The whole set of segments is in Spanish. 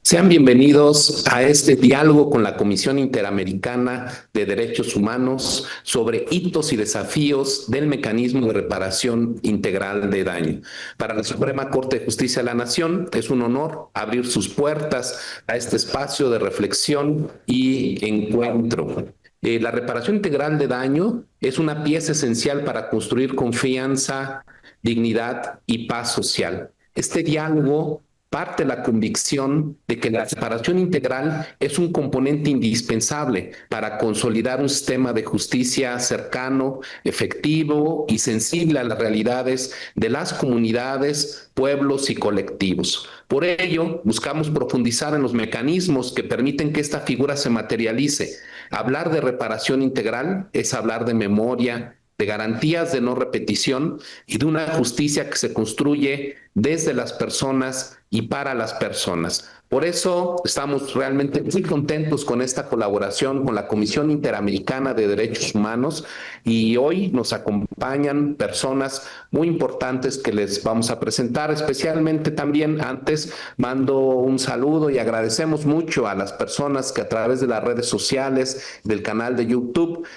Sean bienvenidos a este diálogo con la Comisión Interamericana de Derechos Humanos sobre hitos y desafíos del mecanismo de reparación integral de daño. Para la Suprema Corte de Justicia de la Nación es un honor abrir sus puertas a este espacio de reflexión y encuentro. La reparación integral de daño es una pieza esencial para construir confianza, dignidad y paz social. Este diálogo parte la convicción de que la reparación integral es un componente indispensable para consolidar un sistema de justicia cercano, efectivo y sensible a las realidades de las comunidades, pueblos y colectivos. Por ello, buscamos profundizar en los mecanismos que permiten que esta figura se materialice. Hablar de reparación integral es hablar de memoria, de garantías de no repetición y de una justicia que se construye desde las personas y para las personas. Por eso estamos realmente muy contentos con esta colaboración con la Comisión Interamericana de Derechos Humanos y hoy nos acompañan personas muy importantes que les vamos a presentar, especialmente también antes mando un saludo y agradecemos mucho a las personas que a través de las redes sociales, del canal de YouTube,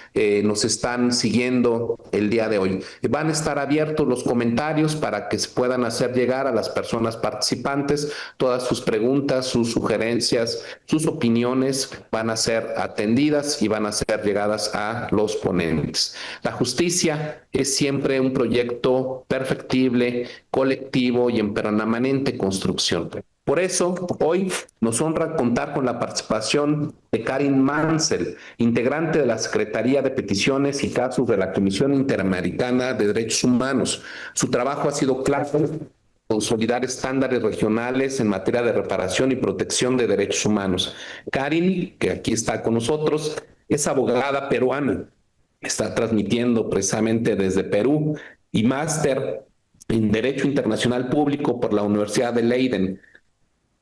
nos están siguiendo el día de hoy. Van a estar abiertos los comentarios para que se puedan hacer llegar a las personas participantes todas sus preguntas, sus sugerencias, sus opiniones van a ser atendidas y van a ser llegadas a los ponentes. La justicia es siempre un proyecto perfectible, colectivo y en permanente construcción. Por eso, hoy nos honra contar con la participación de Karin Mansell, integrante de la Secretaría de Peticiones y Casos de la Comisión Interamericana de Derechos Humanos. Su trabajo ha sido clave consolidar estándares regionales en materia de reparación y protección de derechos humanos. Karin, que aquí está con nosotros, es abogada peruana, está transmitiendo precisamente desde Perú y máster en Derecho Internacional Público por la Universidad de Leiden.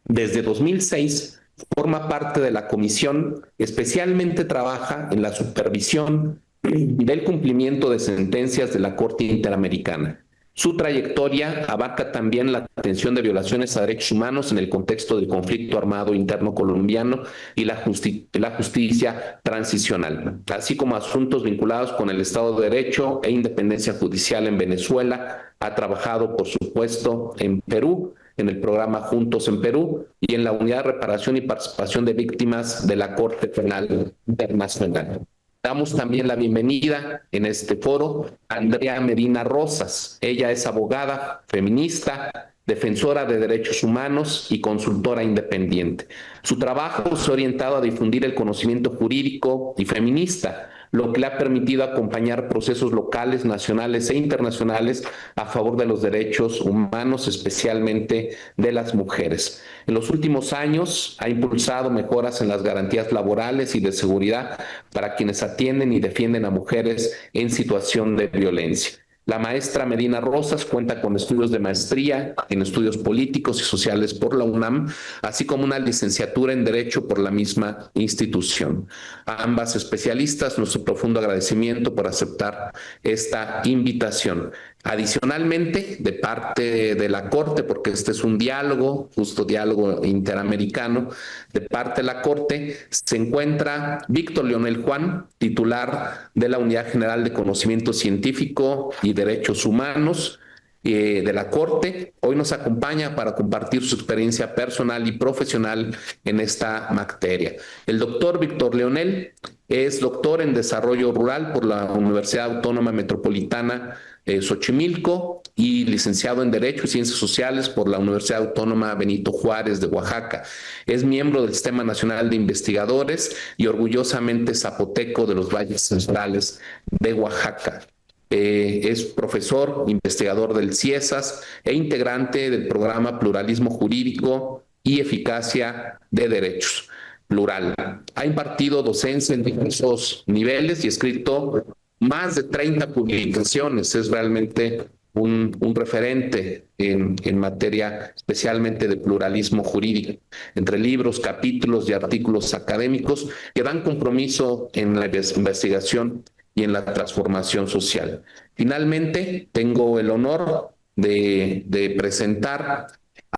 Desde 2006 forma parte de la comisión, especialmente trabaja en la supervisión del cumplimiento de sentencias de la Corte Interamericana. Su trayectoria abarca también la atención de violaciones a derechos humanos en el contexto del conflicto armado interno colombiano y la justicia transicional, así como asuntos vinculados con el Estado de Derecho e independencia judicial en Venezuela. Ha trabajado, por supuesto, en Perú, en el programa Juntos en Perú y en la Unidad de Reparación y Participación de Víctimas de la Corte Penal Internacional. Damos también la bienvenida en este foro a Andrea Medina Rosas. Ella es abogada, feminista, defensora de derechos humanos y consultora independiente. Su trabajo se ha orientado a difundir el conocimiento jurídico y feminista, lo que le ha permitido acompañar procesos locales, nacionales e internacionales a favor de los derechos humanos, especialmente de las mujeres. En los últimos años ha impulsado mejoras en las garantías laborales y de seguridad para quienes atienden y defienden a mujeres en situación de violencia. La maestra Medina Rosas cuenta con estudios de maestría en estudios políticos y sociales por la UNAM, así como una licenciatura en Derecho por la misma institución. A ambas especialistas, nuestro profundo agradecimiento por aceptar esta invitación. Adicionalmente, de parte de la Corte, porque este es un diálogo, justo diálogo interamericano, de parte de la Corte se encuentra Víctor Leonel Juan, titular de la Unidad General de Conocimiento Científico y Derechos Humanos de la Corte. Hoy nos acompaña para compartir su experiencia personal y profesional en esta materia. El doctor Víctor Leonel es doctor en Desarrollo Rural por la Universidad Autónoma Metropolitana Xochimilco y licenciado en Derecho y Ciencias Sociales por la Universidad Autónoma Benito Juárez de Oaxaca. Es miembro del Sistema Nacional de Investigadores y orgullosamente zapoteco de los Valles Centrales de Oaxaca. Es profesor, investigador del CIESAS e integrante del programa Pluralismo Jurídico y Eficacia de Derechos. Plural. Ha impartido docencia en diversos niveles y escrito más de 30 publicaciones. Es realmente un referente en materia especialmente de pluralismo jurídico, entre libros, capítulos y artículos académicos que dan compromiso en la investigación y en la transformación social. Finalmente, tengo el honor de presentar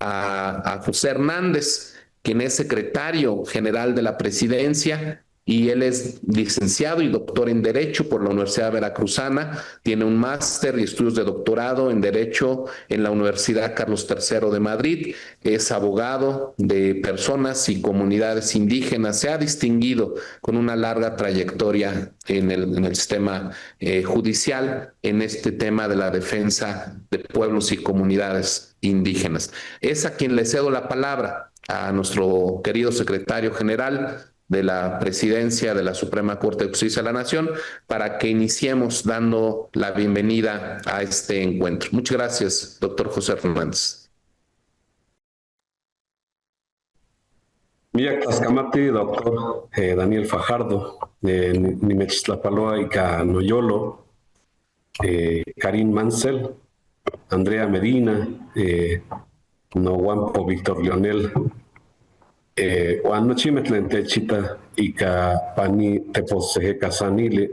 a José Hernández. quien es secretario general de la presidencia, y él es licenciado y doctor en Derecho por la Universidad Veracruzana, tiene un máster y estudios de doctorado en Derecho en la Universidad Carlos III de Madrid, es abogado de personas y comunidades indígenas, se ha distinguido con una larga trayectoria en el sistema judicial en este tema de la defensa de pueblos y comunidades indígenas. Es a quien le cedo la palabra, a nuestro querido secretario general de la Presidencia de la Suprema Corte de Justicia de la Nación, para que iniciemos dando la bienvenida a este encuentro. Muchas gracias, doctor José Fernández. Mia Tlascamati, doctor Daniel Fajardo, Nimechtlapaloa y Canoyolo, Karim Mansell, Andrea Medina, Nohuampo Víctor Leonel, Chita y Pani Teposeje Casanile,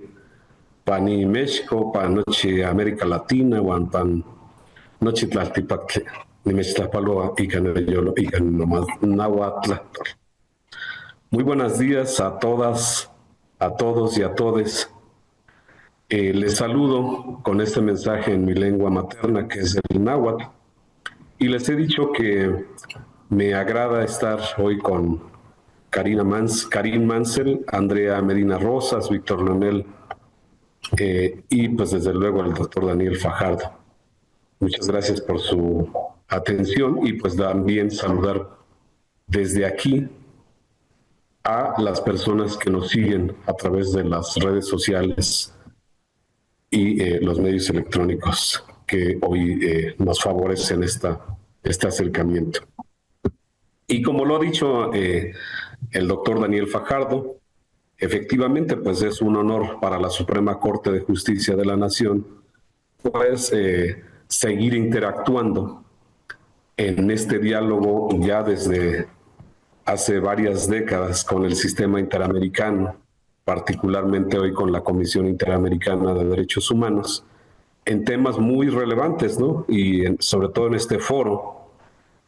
Pani México, Panoche América Latina, Pan Noche Tlaltipacle, Nimechtlapaloa y Canoyolo y Nahuatl. Muy buenos días a todas, a todos y a todes. Les saludo con este mensaje en mi lengua materna, que es el náhuatl, y les he dicho que me agrada estar hoy con Karim Mansell, Andrea Medina Rosas, Víctor Leonel y pues desde luego el doctor Daniel Fajardo. Muchas gracias por su atención y pues también saludar desde aquí a las personas que nos siguen a través de las redes sociales y los medios electrónicos que hoy nos favorecen este acercamiento. Y como lo ha dicho el doctor Daniel Fajardo, efectivamente pues es un honor para la Suprema Corte de Justicia de la Nación pues seguir interactuando en este diálogo ya desde hace varias décadas con el sistema interamericano, particularmente hoy con la Comisión Interamericana de Derechos Humanos, en temas muy relevantes, ¿no? Y sobre todo en este foro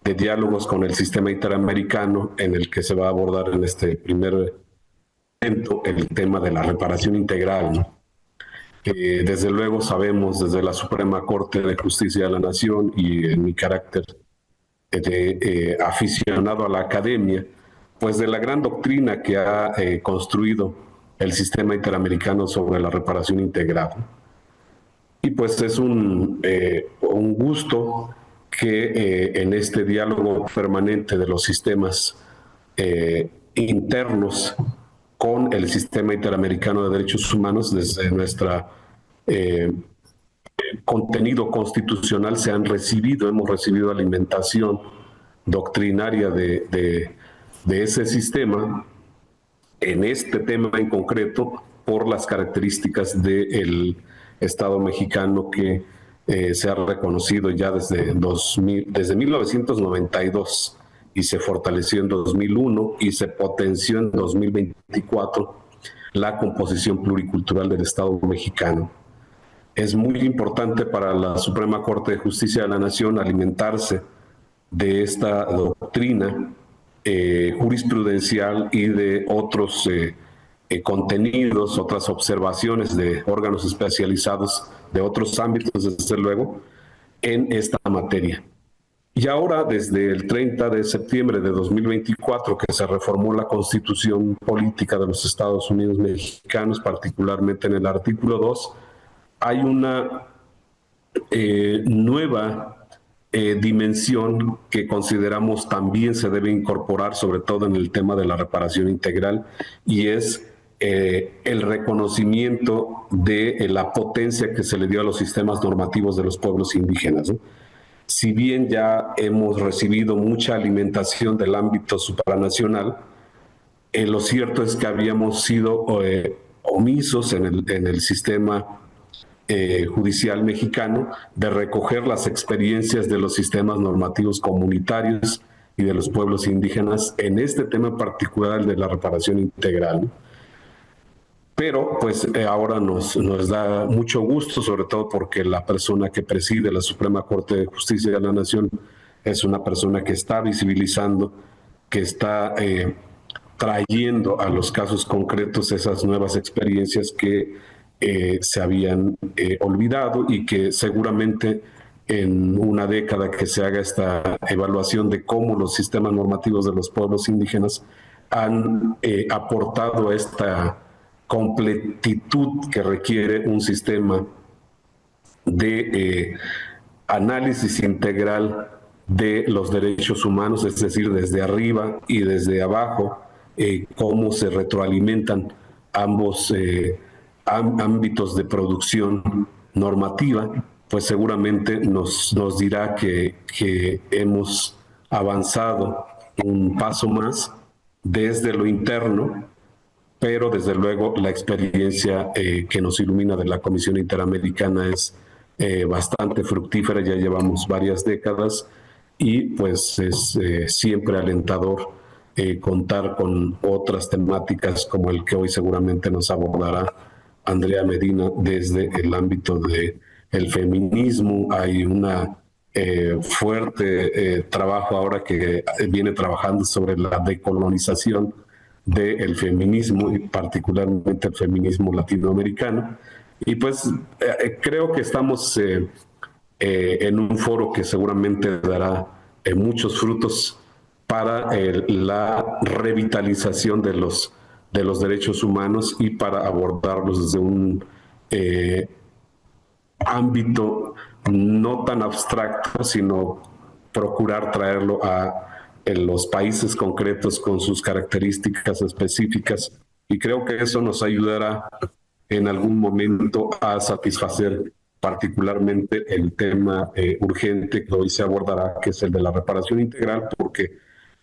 de diálogos con el sistema interamericano, en el que se va a abordar en este primer evento el tema de la reparación integral, ¿no? Desde luego sabemos desde la Suprema Corte de Justicia de la Nación y en mi carácter de aficionado a la academia, pues de la gran doctrina que ha construido el sistema interamericano sobre la reparación integral. Y pues es un gusto que en este diálogo permanente de los sistemas internos con el sistema interamericano de derechos humanos, desde nuestro contenido constitucional hemos recibido alimentación doctrinaria de ese sistema, en este tema en concreto, por las características del Estado mexicano que se ha reconocido ya desde 1992 y se fortaleció en 2001 y se potenció en 2024 la composición pluricultural del Estado mexicano. Es muy importante para la Suprema Corte de Justicia de la Nación alimentarse de esta doctrina jurisprudencial y de otros contenidos, otras observaciones de órganos especializados de otros ámbitos, desde luego, en esta materia. Y ahora, desde el 30 de septiembre de 2024, que se reformó la Constitución Política de los Estados Unidos Mexicanos, particularmente en el artículo 2, hay una nueva dimensión que consideramos también se debe incorporar, sobre todo en el tema de la reparación integral, y es el reconocimiento de la potencia que se le dio a los sistemas normativos de los pueblos indígenas, ¿no? Si bien ya hemos recibido mucha alimentación del ámbito supranacional, lo cierto es que habíamos sido omisos en el sistema judicial mexicano de recoger las experiencias de los sistemas normativos comunitarios y de los pueblos indígenas en este tema particular de la reparación integral, ¿no? Pero pues ahora nos da mucho gusto, sobre todo porque la persona que preside la Suprema Corte de Justicia de la Nación es una persona que está visibilizando que está trayendo a los casos concretos esas nuevas experiencias que se habían olvidado y que seguramente en una década que se haga esta evaluación de cómo los sistemas normativos de los pueblos indígenas han aportado esta completitud que requiere un sistema de análisis integral de los derechos humanos, es decir, desde arriba y desde abajo, cómo se retroalimentan ambos ámbitos de producción normativa, pues seguramente nos dirá que hemos avanzado un paso más desde lo interno, pero desde luego la experiencia que nos ilumina de la Comisión Interamericana es bastante fructífera, ya llevamos varias décadas y pues es siempre alentador contar con otras temáticas como el que hoy seguramente nos abordará Andrea Medina desde el ámbito del feminismo. Hay una fuerte trabajo ahora que viene trabajando sobre la decolonización del feminismo y particularmente el feminismo latinoamericano. Y pues creo que estamos en un foro que seguramente dará muchos frutos para la revitalización de los derechos humanos y para abordarlos desde un ámbito no tan abstracto, sino procurar traerlo a los países concretos con sus características específicas. Y creo que eso nos ayudará en algún momento a satisfacer particularmente el tema urgente que hoy se abordará, que es el de la reparación integral, porque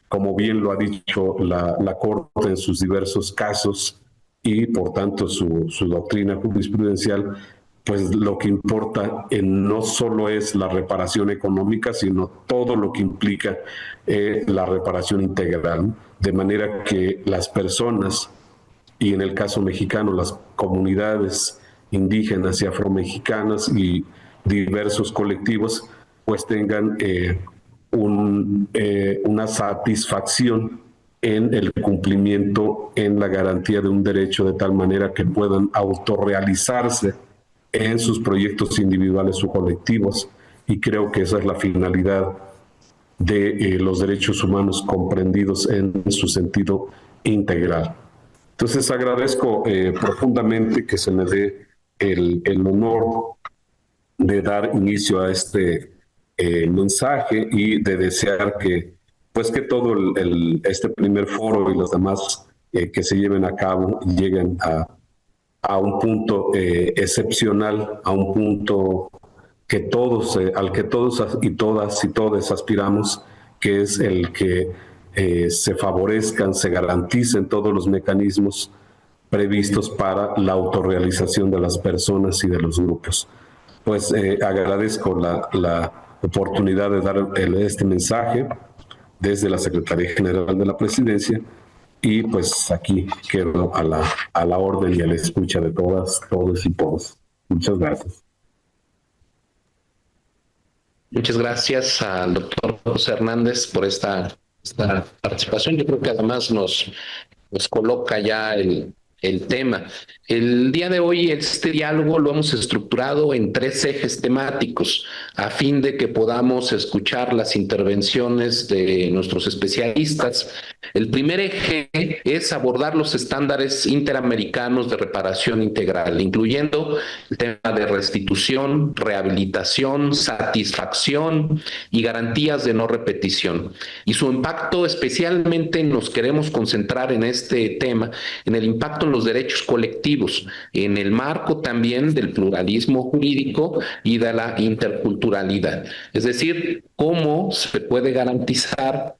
como bien lo ha dicho la Corte en sus diversos casos y por tanto su doctrina jurisprudencial, pues lo que importa no solo es la reparación económica, sino todo lo que implica la reparación integral, de manera que las personas, y en el caso mexicano las comunidades indígenas y afromexicanas y diversos colectivos, pues tengan una satisfacción en el cumplimiento, en la garantía de un derecho, de tal manera que puedan autorrealizarse en sus proyectos individuales o colectivos. Y creo que esa es la finalidad de los derechos humanos comprendidos en su sentido integral. Entonces agradezco profundamente que se me dé el honor de dar inicio a este mensaje y de desear que todo este primer foro y los demás que se lleven a cabo lleguen a un punto excepcional, a un punto que todos, al que todos y todos aspiramos, que es el que se favorezcan, se garanticen todos los mecanismos previstos para la autorrealización de las personas y de los grupos. Pues agradezco la oportunidad de dar este mensaje desde la Secretaría General de la Presidencia y pues aquí quedo a la orden y a la escucha de todas, todos y todos. Muchas gracias. Muchas gracias al doctor José Hernández por esta participación. Yo creo que además nos coloca ya el tema. El día de hoy este diálogo lo hemos estructurado en 3 ejes temáticos a fin de que podamos escuchar las intervenciones de nuestros especialistas. El primer eje es abordar los estándares interamericanos de reparación integral, incluyendo el tema de restitución, rehabilitación, satisfacción y garantías de no repetición. Y su impacto, especialmente nos queremos concentrar en este tema, en el impacto en los derechos colectivos, en el marco también del pluralismo jurídico y de la interculturalidad. Es decir, cómo se puede garantizar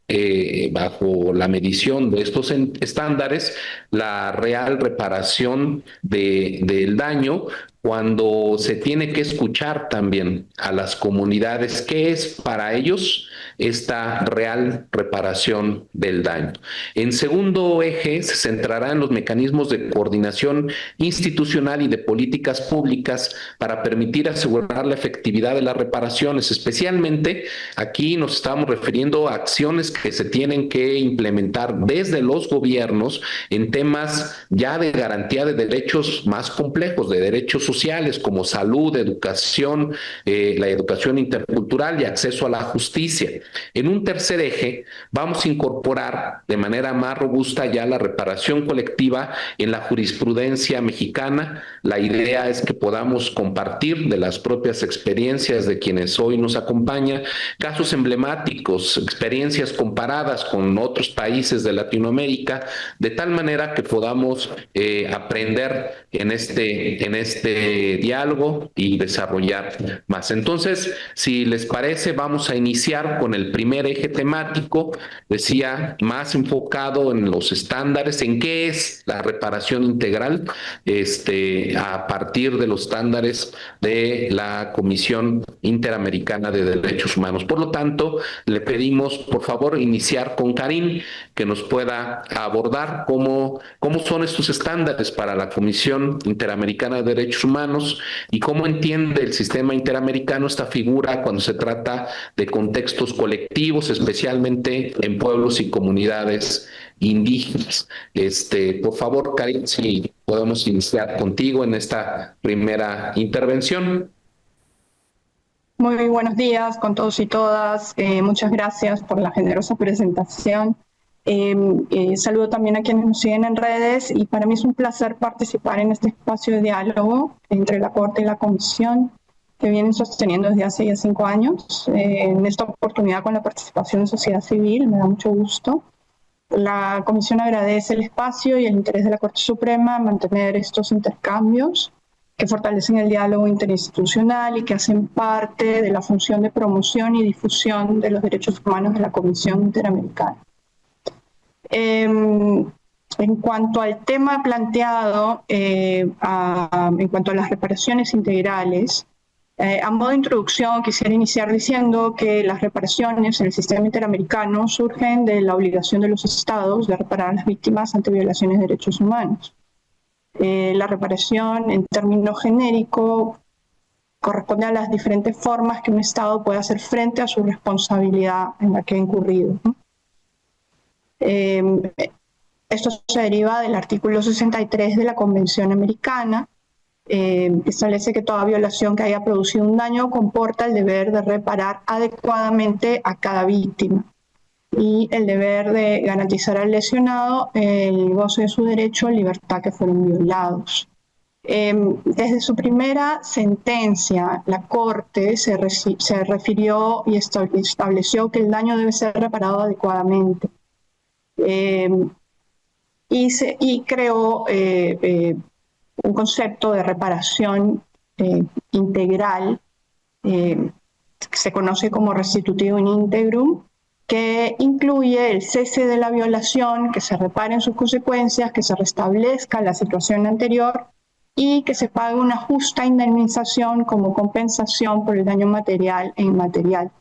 bajo la medición de estos estándares la real reparación del daño, cuando se tiene que escuchar también a las comunidades qué es para ellos esta real reparación del daño. En segundo eje, se centrará en los mecanismos de coordinación institucional y de políticas públicas para permitir asegurar la efectividad de las reparaciones. Especialmente aquí nos estamos refiriendo a acciones que se tienen que implementar desde los gobiernos en temas ya de garantía de derechos más complejos, de derechos sociales como salud, educación, la educación intercultural y acceso a la justicia. En un tercer eje, vamos a incorporar de manera más robusta ya la reparación colectiva en la jurisprudencia mexicana. La idea es que podamos compartir de las propias experiencias de quienes hoy nos acompañan, casos emblemáticos, experiencias comparadas con otros países de Latinoamérica, de tal manera que podamos aprender en este diálogo y desarrollar más. Entonces, si les parece, vamos a iniciar con el primer eje temático, decía, más enfocado en los estándares, en qué es la reparación integral, a partir de los estándares de la Comisión Interamericana de Derechos Humanos. Por lo tanto, le pedimos, por favor, iniciar con Karin, que nos pueda abordar cómo son estos estándares para la Comisión Interamericana de Derechos Humanos y cómo entiende el sistema interamericano esta figura cuando se trata de contextos colectivos, especialmente en pueblos y comunidades indígenas. Por favor, Karin, si podemos iniciar contigo en esta primera intervención. Muy buenos días con todos y todas. Muchas gracias por la generosa presentación. Saludo también a quienes nos siguen en redes y para mí es un placer participar en este espacio de diálogo entre la Corte y la Comisión que vienen sosteniendo desde hace ya 5 años. En esta oportunidad con la participación de sociedad civil, me da mucho gusto. La Comisión agradece el espacio y el interés de la Corte Suprema en mantener estos intercambios que fortalecen el diálogo interinstitucional y que hacen parte de la función de promoción y difusión de los derechos humanos de la Comisión Interamericana. En cuanto al tema planteado, en cuanto a las reparaciones integrales, a modo de introducción quisiera iniciar diciendo que las reparaciones en el sistema interamericano surgen de la obligación de los estados de reparar a las víctimas ante violaciones de derechos humanos. La reparación, en términos genéricos, corresponde a las diferentes formas que un Estado puede hacer frente a su responsabilidad en la que ha incurrido. Esto se deriva del artículo 63 de la Convención Americana, que establece que toda violación que haya producido un daño comporta el deber de reparar adecuadamente a cada víctima y el deber de garantizar al lesionado el goce de su derecho a libertad que fueron violados. Desde su primera sentencia, la Corte se refirió y estableció que el daño debe ser reparado adecuadamente. Y creó un concepto de reparación integral, que se conoce como restitutio in integrum, que incluye el cese de la violación, que se reparen sus consecuencias, que se restablezca la situación anterior y que se pague una justa indemnización como compensación por el daño material e inmaterial.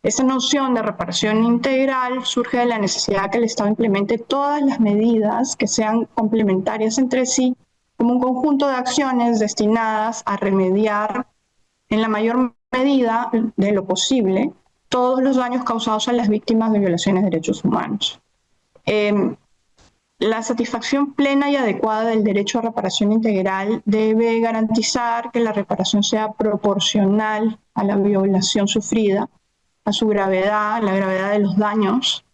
Esta noción de reparación integral surge de la necesidad que el Estado implemente todas las medidas que sean complementarias entre sí como un conjunto de acciones destinadas a remediar en la mayor medida de lo posible todos los daños causados a las víctimas de violaciones de derechos humanos. La satisfacción plena y adecuada del derecho a reparación integral debe garantizar que la reparación sea proporcional a la violación sufrida, a su gravedad, a la gravedad de los daños,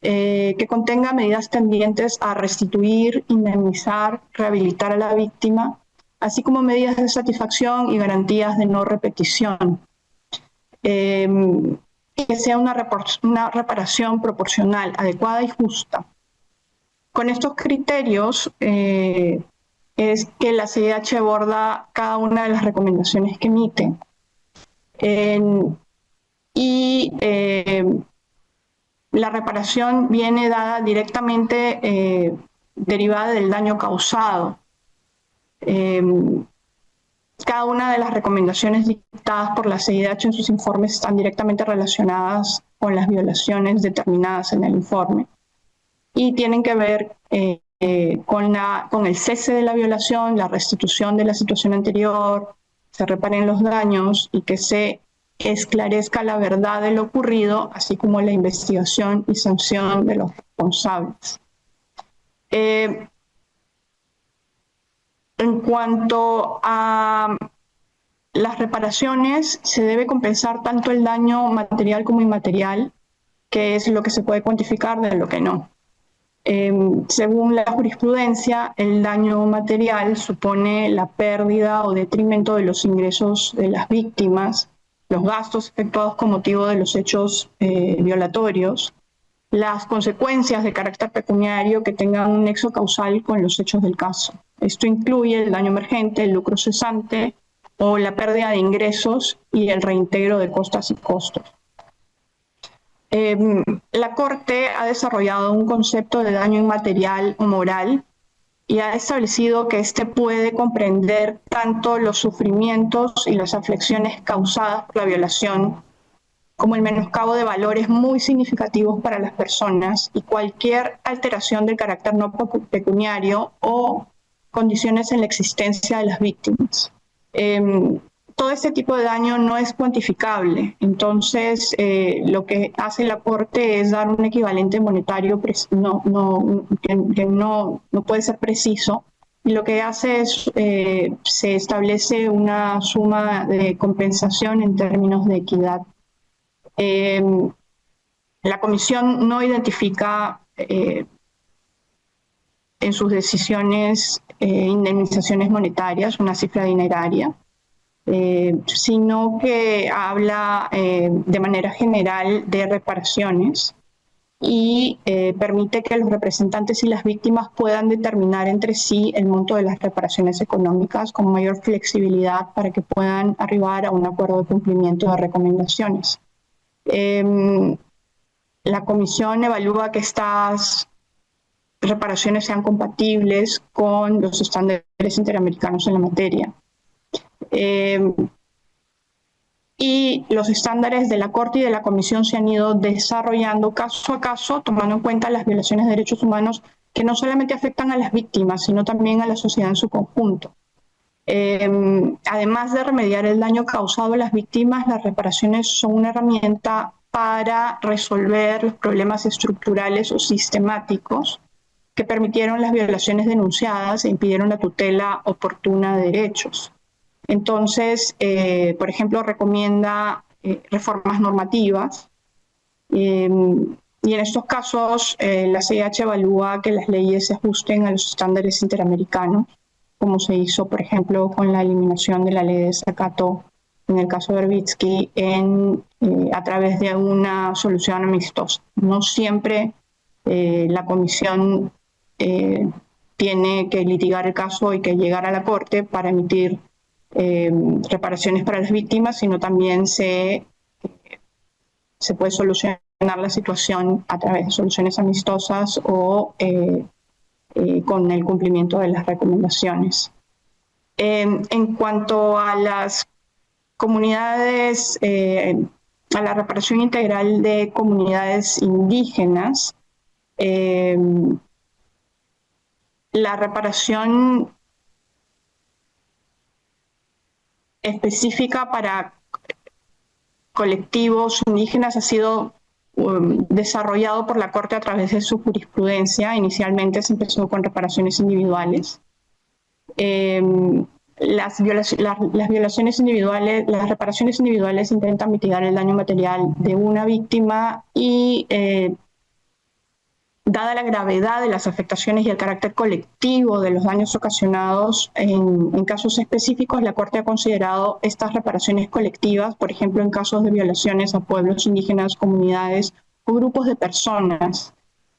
que contenga medidas tendientes a restituir, indemnizar, rehabilitar a la víctima, así como medidas de satisfacción y garantías de no repetición. Que sea una reparación proporcional, adecuada y justa. Con estos criterios es que la CIDH aborda cada una de las recomendaciones que emite. La reparación viene dada directamente derivada del daño causado. Cada una de las recomendaciones dictadas por la CIDH en sus informes están directamente relacionadas con las violaciones determinadas en el informe y tienen que ver con el cese de la violación, la restitución de la situación anterior, se reparen los daños y que se esclarezca la verdad de lo ocurrido, así como la investigación y sanción de los responsables. En cuanto a las reparaciones, se debe compensar tanto el daño material como inmaterial, que es lo que se puede cuantificar de lo que no. Según la jurisprudencia, el daño material supone la pérdida o detrimento de los ingresos de las víctimas, los gastos efectuados con motivo de los hechos violatorios, las consecuencias de carácter pecuniario que tengan un nexo causal con los hechos del caso. Esto incluye el daño emergente, el lucro cesante o la pérdida de ingresos y el reintegro de costas y costos. La Corte ha desarrollado un concepto de daño inmaterial o moral y ha establecido que este puede comprender tanto los sufrimientos y las aflicciones causadas por la violación, como el menoscabo de valores muy significativos para las personas y cualquier alteración del carácter no pecuniario o condiciones en la existencia de las víctimas. Todo este tipo de daño no es cuantificable, entonces lo que hace la Corte es dar un equivalente monetario que no puede ser preciso, y lo que hace es se establece una suma de compensación en términos de equidad. La Comisión no identifica en sus decisiones indemnizaciones monetarias, una cifra dineraria, sino que habla de manera general de reparaciones y permite que los representantes y las víctimas puedan determinar entre sí el monto de las reparaciones económicas con mayor flexibilidad para que puedan arribar a un acuerdo de cumplimiento de recomendaciones. La Comisión evalúa que estas reparaciones sean compatibles con los estándares interamericanos en la materia. Y los estándares de la Corte y de la Comisión se han ido desarrollando caso a caso, tomando en cuenta las violaciones de derechos humanos que no solamente afectan a las víctimas, sino también a la sociedad en su conjunto. Además de remediar el daño causado a las víctimas, las reparaciones son una herramienta para resolver los problemas estructurales o sistemáticos que permitieron las violaciones denunciadas e impidieron la tutela oportuna de derechos. Entonces, por ejemplo, recomienda reformas normativas y en estos casos la CIDH evalúa que las leyes se ajusten a los estándares interamericanos, como se hizo, por ejemplo, con la eliminación de la ley de desacato en el caso de Verbitsky a través de una solución amistosa. No siempre la Comisión tiene que litigar el caso y que llegar a la Corte para emitir reparaciones para las víctimas, sino también se puede solucionar la situación a través de soluciones amistosas o con el cumplimiento de las recomendaciones. En cuanto a las comunidades, a la reparación integral de comunidades indígenas, la reparación específica para colectivos indígenas ha sido desarrollado por la Corte a través de su jurisprudencia. Inicialmente se empezó con reparaciones individuales. Las violaciones individuales, las reparaciones individuales intentan mitigar el daño material de una víctima y dada la gravedad de las afectaciones y el carácter colectivo de los daños ocasionados, en casos específicos la Corte ha considerado estas reparaciones colectivas, por ejemplo en casos de violaciones a pueblos indígenas, comunidades o grupos de personas.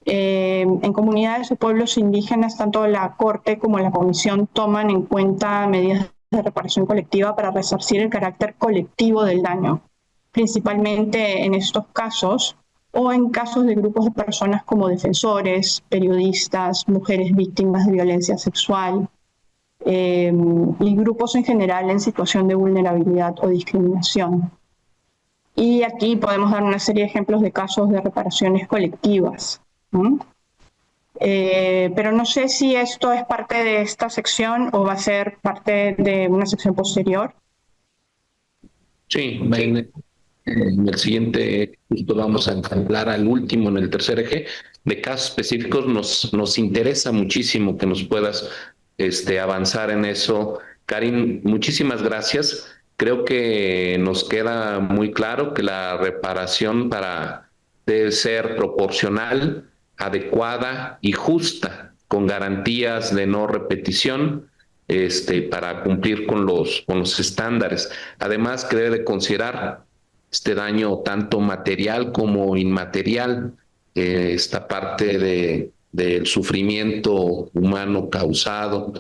En comunidades o pueblos indígenas, tanto la Corte como la Comisión toman en cuenta medidas de reparación colectiva para resarcir el carácter colectivo del daño, principalmente en estos casos o en casos de grupos de personas como defensores, periodistas, mujeres víctimas de violencia sexual. y grupos en general en situación de vulnerabilidad o discriminación. Y aquí podemos dar una serie de ejemplos de casos de reparaciones colectivas, ¿no? Pero no sé si esto es parte de esta sección o va a ser parte de una sección posterior. Sí, en el siguiente punto vamos a hablar al último, en el tercer eje, de casos específicos. Nos interesa muchísimo que nos puedas avanzar en eso. Karin, muchísimas gracias. Creo que nos queda muy claro que la reparación debe ser proporcional, adecuada y justa, con garantías de no repetición, para cumplir con los estándares. Además, que debe de considerar este daño tanto material como inmaterial, esta parte del sufrimiento humano causado.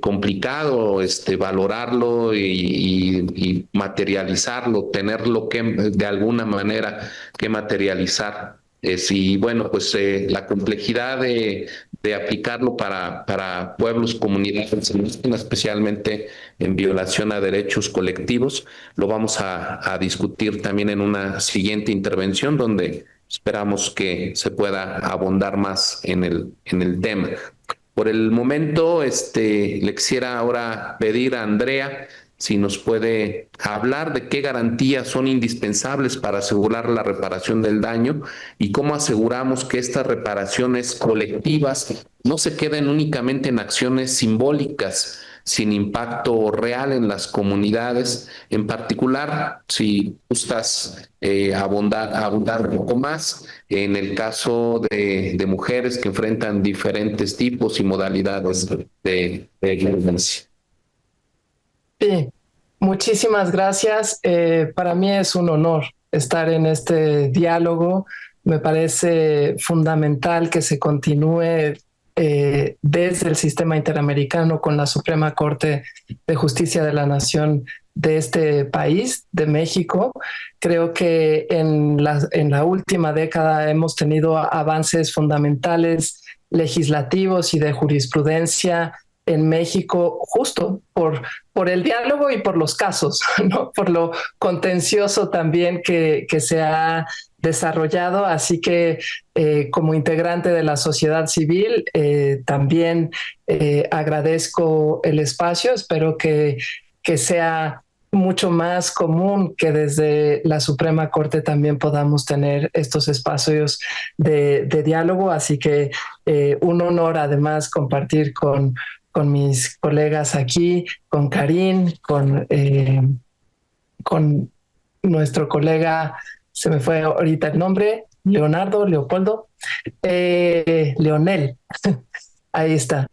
Complicado valorarlo y materializarlo, tenerlo que de alguna manera que materializar. Y bueno, pues la complejidad de aplicarlo para pueblos, comunidades, especialmente en violación a derechos colectivos, lo vamos a discutir también en una siguiente intervención donde esperamos que se pueda abundar más en el tema. Por el momento, le quisiera ahora pedir a Andrea si nos puede hablar de qué garantías son indispensables para asegurar la reparación del daño y cómo aseguramos que estas reparaciones colectivas no se queden únicamente en acciones simbólicas, sin impacto real en las comunidades. En particular, si gustas abundar un poco más en el caso de mujeres que enfrentan diferentes tipos y modalidades de violencia. Sí, muchísimas gracias. Para mí es un honor estar en este diálogo. Me parece fundamental que se continúe desde el sistema interamericano con la Suprema Corte de Justicia de la Nación de este país, de México. Creo que en la última década hemos tenido avances fundamentales legislativos y de jurisprudencia en México justo por el diálogo y por los casos, ¿no? Por lo contencioso también que se ha desarrollado. Así que como integrante de la sociedad civil también agradezco el espacio. Espero que sea mucho más común que desde la Suprema Corte también podamos tener estos espacios de diálogo. Así que un honor además compartir con mis colegas aquí, con Karin, con nuestro colega, se me fue ahorita el nombre, Leonel, ahí está.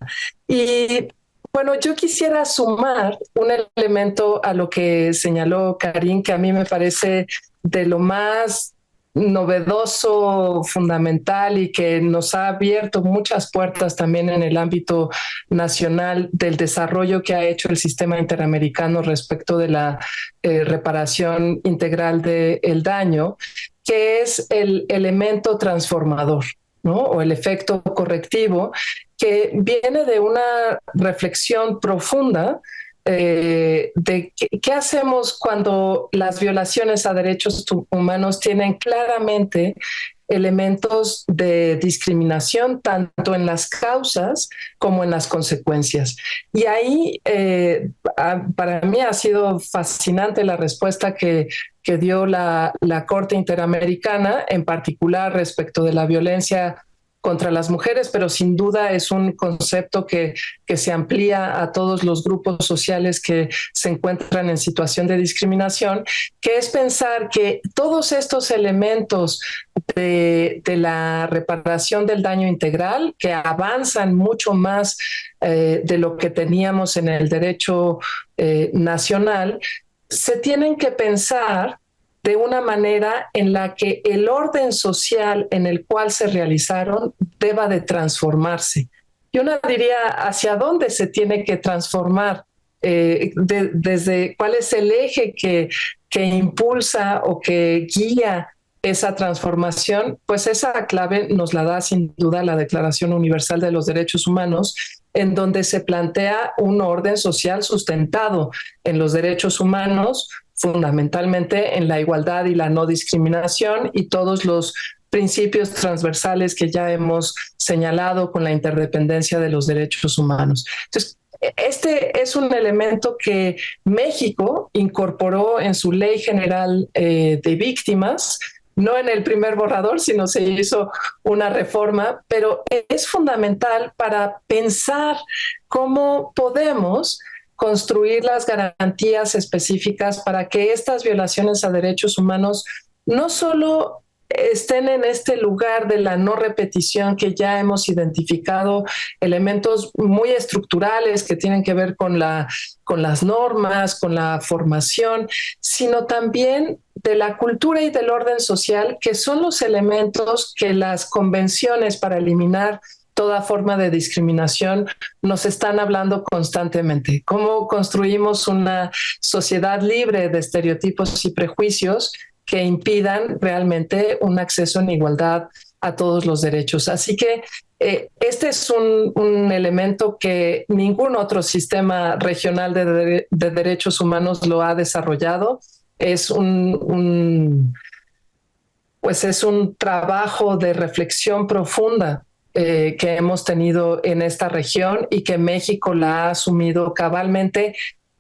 Y bueno, yo quisiera sumar un elemento a lo que señaló Karin, que a mí me parece de lo más novedoso, fundamental y que nos ha abierto muchas puertas también en el ámbito nacional del desarrollo que ha hecho el sistema interamericano respecto de la reparación integral del daño, que es el elemento transformador, ¿no? O el efecto correctivo, que viene de una reflexión profunda de qué hacemos cuando las violaciones a derechos humanos tienen claramente elementos de discriminación tanto en las causas como en las consecuencias. Y ahí para mí ha sido fascinante la respuesta que dio la Corte Interamericana, en particular respecto de la violencia contra las mujeres, pero sin duda es un concepto que se amplía a todos los grupos sociales que se encuentran en situación de discriminación, que es pensar que todos estos elementos de la reparación del daño integral, que avanzan mucho más de lo que teníamos en el derecho nacional, se tienen que pensar de una manera en la que el orden social en el cual se realizaron deba de transformarse. Yo no diría hacia dónde se tiene que transformar, desde cuál es el eje que impulsa o que guía esa transformación. Pues esa clave nos la da sin duda la Declaración Universal de los Derechos Humanos, en donde se plantea un orden social sustentado en los derechos humanos, fundamentalmente en la igualdad y la no discriminación y todos los principios transversales que ya hemos señalado con la interdependencia de los derechos humanos. Entonces, este es un elemento que México incorporó en su Ley General de Víctimas, no en el primer borrador, sino se hizo una reforma, pero es fundamental para pensar cómo podemos construir las garantías específicas para que estas violaciones a derechos humanos no solo estén en este lugar de la no repetición, que ya hemos identificado elementos muy estructurales que tienen que ver con las normas, con la formación, sino también de la cultura y del orden social, que son los elementos que las convenciones para eliminar toda forma de discriminación nos están hablando constantemente. Cómo construimos una sociedad libre de estereotipos y prejuicios que impidan realmente un acceso en igualdad a todos los derechos. Así que este es un elemento que ningún otro sistema regional de derechos humanos lo ha desarrollado. Es pues es un trabajo de reflexión profunda que hemos tenido en esta región y que México la ha asumido cabalmente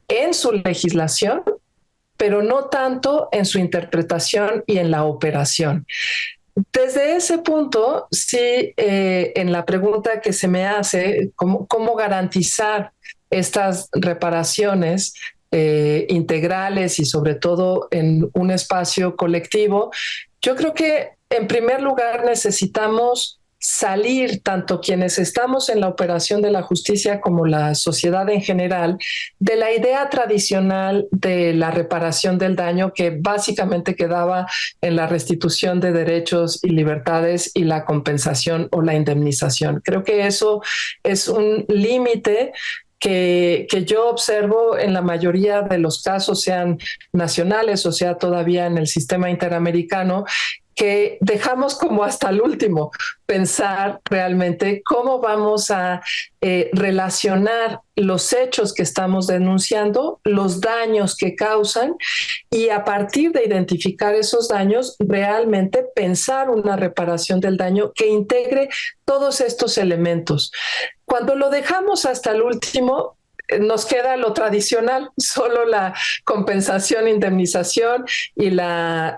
en su legislación, pero no tanto en su interpretación y en la operación. Desde ese punto, sí, en la pregunta que se me hace, ¿cómo garantizar estas reparaciones integrales y sobre todo en un espacio colectivo? Yo creo que en primer lugar necesitamos salir, tanto quienes estamos en la operación de la justicia como la sociedad en general, de la idea tradicional de la reparación del daño, que básicamente quedaba en la restitución de derechos y libertades y la compensación o la indemnización. Creo que eso es un límite que yo observo en la mayoría de los casos, sean nacionales o sea todavía en el sistema interamericano, que dejamos como hasta el último pensar realmente cómo vamos a relacionar los hechos que estamos denunciando, los daños que causan, y a partir de identificar esos daños, realmente pensar una reparación del daño que integre todos estos elementos. Cuando lo dejamos hasta el último, nos queda lo tradicional, solo la compensación, indemnización y la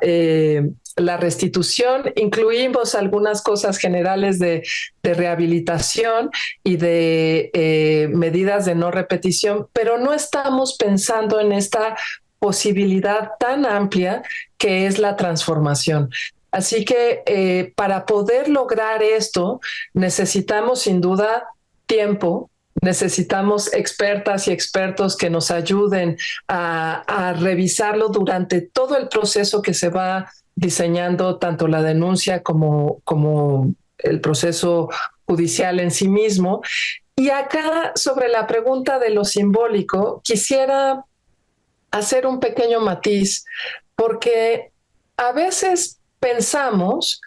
restitución. Incluimos algunas cosas generales de rehabilitación y de medidas de no repetición, pero no estamos pensando en esta posibilidad tan amplia que es la transformación. Así que para poder lograr esto necesitamos sin duda tiempo. Necesitamos expertas y expertos que nos ayuden a revisarlo durante todo el proceso que se va diseñando, tanto la denuncia como el proceso judicial en sí mismo. Y acá, sobre la pregunta de lo simbólico, quisiera hacer un pequeño matiz, porque a veces pensamos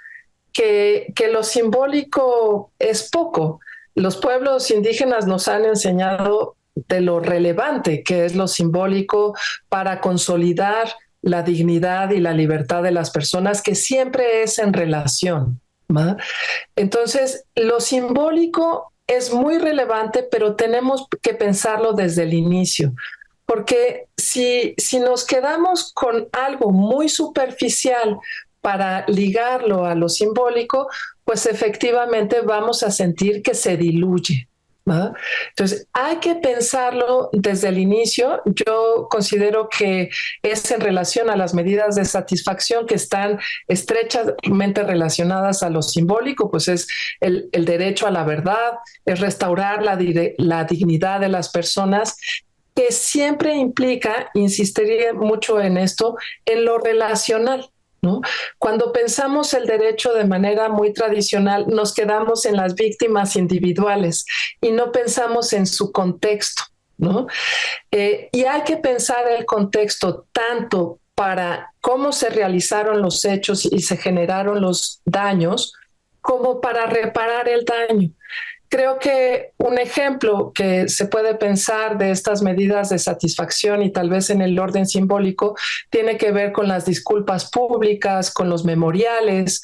que lo simbólico es poco. Los pueblos indígenas nos han enseñado de lo relevante que es lo simbólico para consolidar la dignidad y la libertad de las personas, que siempre es en relación, ¿no? Entonces, lo simbólico es muy relevante, pero tenemos que pensarlo desde el inicio, porque si nos quedamos con algo muy superficial para ligarlo a lo simbólico, pues efectivamente vamos a sentir que se diluye, ¿no? Entonces, hay que pensarlo desde el inicio. Yo considero que es en relación a las medidas de satisfacción que están estrechamente relacionadas a lo simbólico, pues es el derecho a la verdad, es restaurar la dignidad de las personas, que siempre implica, insistiría mucho en esto, en lo relacional, ¿no? Cuando pensamos el derecho de manera muy tradicional, nos quedamos en las víctimas individuales y no pensamos en su contexto, ¿no? Y hay que pensar el contexto tanto para cómo se realizaron los hechos y se generaron los daños, como para reparar el daño. creo que un ejemplo que se puede pensar de estas medidas de satisfacción y tal vez en el orden simbólico tiene que ver con las disculpas públicas, con los memoriales,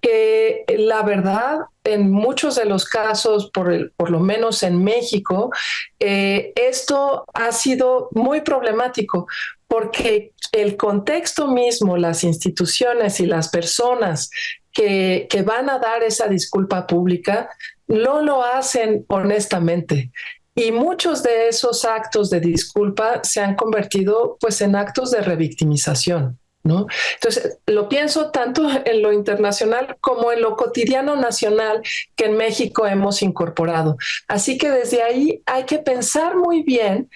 que la verdad en muchos de los casos, por lo menos en México, esto ha sido muy problemático porque el contexto mismo, las instituciones y las personas que van a dar esa disculpa pública no lo hacen honestamente. Y muchos de esos actos de disculpa se han convertido pues en actos de revictimización, ¿no? Entonces, lo pienso tanto en lo internacional como en lo cotidiano nacional que en México hemos incorporado. Así que desde ahí hay que pensar muy bien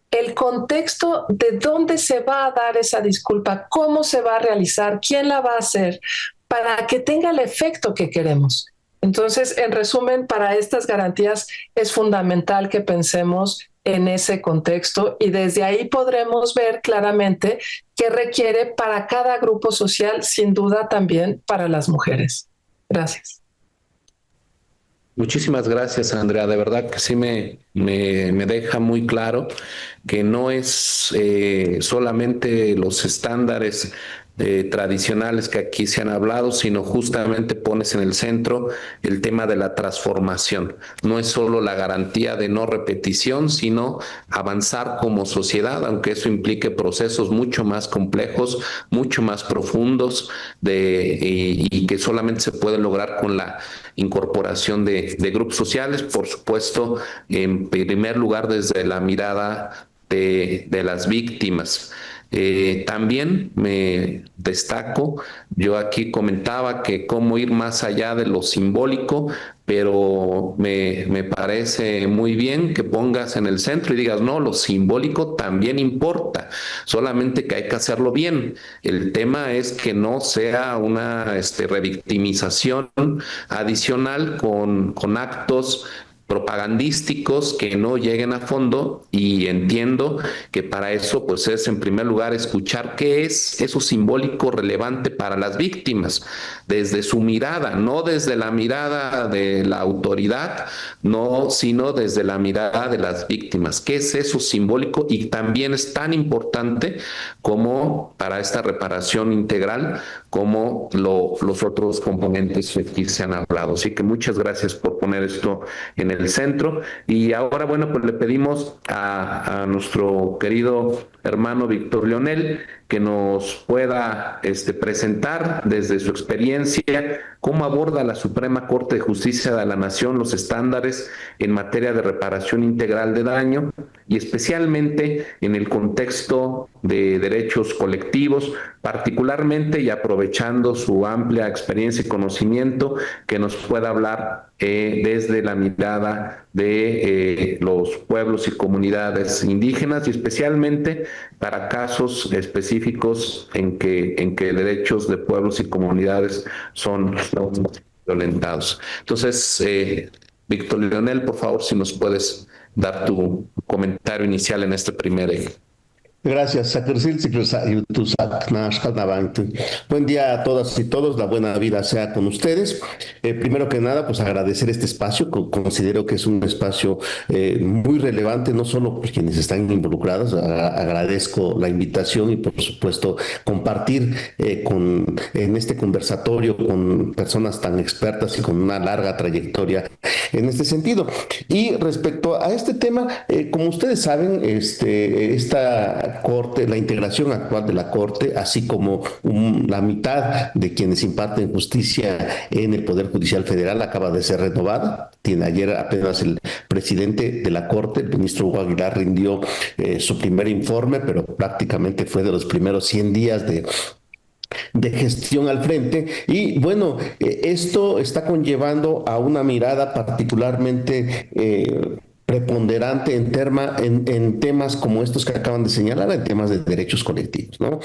el contexto de dónde se va a dar esa disculpa, cómo se va a realizar, quién la va a hacer, para que tenga el efecto que queremos. Entonces, en resumen, para estas garantías es fundamental que pensemos en ese contexto y desde ahí podremos ver claramente qué requiere para cada grupo social, sin duda también para las mujeres. Gracias. Muchísimas gracias, Andrea. De verdad que sí me deja muy claro que no es solamente los estándares tradicionales que aquí se han hablado, sino justamente pones en el centro el tema de la transformación. No es solo la garantía de no repetición, sino avanzar como sociedad, aunque eso implique procesos mucho más complejos, mucho más profundos, y que solamente se puede lograr con la incorporación de grupos sociales, por supuesto, en primer lugar desde la mirada de las víctimas. También me destaco, yo aquí comentaba que cómo ir más allá de lo simbólico, pero me parece muy bien que pongas en el centro y digas, no, lo simbólico también importa, solamente que hay que hacerlo bien. El tema es que no sea una revictimización adicional con actos propagandísticos que no lleguen a fondo, y entiendo que para eso pues es en primer lugar escuchar qué es eso simbólico relevante para las víctimas desde su mirada, no desde la mirada de la autoridad, no, sino desde la mirada de las víctimas. ¿Qué es eso simbólico? Y también es tan importante como para esta reparación integral como los otros componentes que aquí se han hablado. Así que muchas gracias por poner esto en el centro. Y ahora, bueno, pues le pedimos a nuestro querido hermano Víctor Leonel que nos pueda presentar desde su experiencia cómo aborda la Suprema Corte de Justicia de la Nación los estándares en materia de reparación integral de daño, y especialmente en el contexto de derechos colectivos, particularmente y aprovechando su amplia experiencia y conocimiento, que nos pueda hablar desde la mirada de los pueblos y comunidades indígenas, y especialmente para casos específicos en que derechos de pueblos y comunidades son violentados. Entonces, Víctor Leonel, por favor, si nos puedes dar tu comentario inicial en este primer eje. Gracias. Buen día a todas y todos, la buena vida sea con ustedes. Primero que nada, pues agradecer este espacio, considero que es un espacio muy relevante, no solo por quienes están involucrados, agradezco la invitación y por supuesto compartir en este conversatorio con personas tan expertas y con una larga trayectoria en este sentido. Y respecto a este tema, como ustedes saben, esta Corte, la integración actual de la Corte, así como la mitad de quienes imparten justicia en el Poder Judicial Federal acaba de ser renovada. Ayer apenas el presidente de la Corte, el ministro Hugo Aguilar, rindió su primer informe, pero prácticamente fue de los primeros 100 días de gestión al frente. Y bueno, esto está conllevando a una mirada particularmente preponderante en temas como estos que acaban de señalar, en temas de derechos colectivos, ¿no?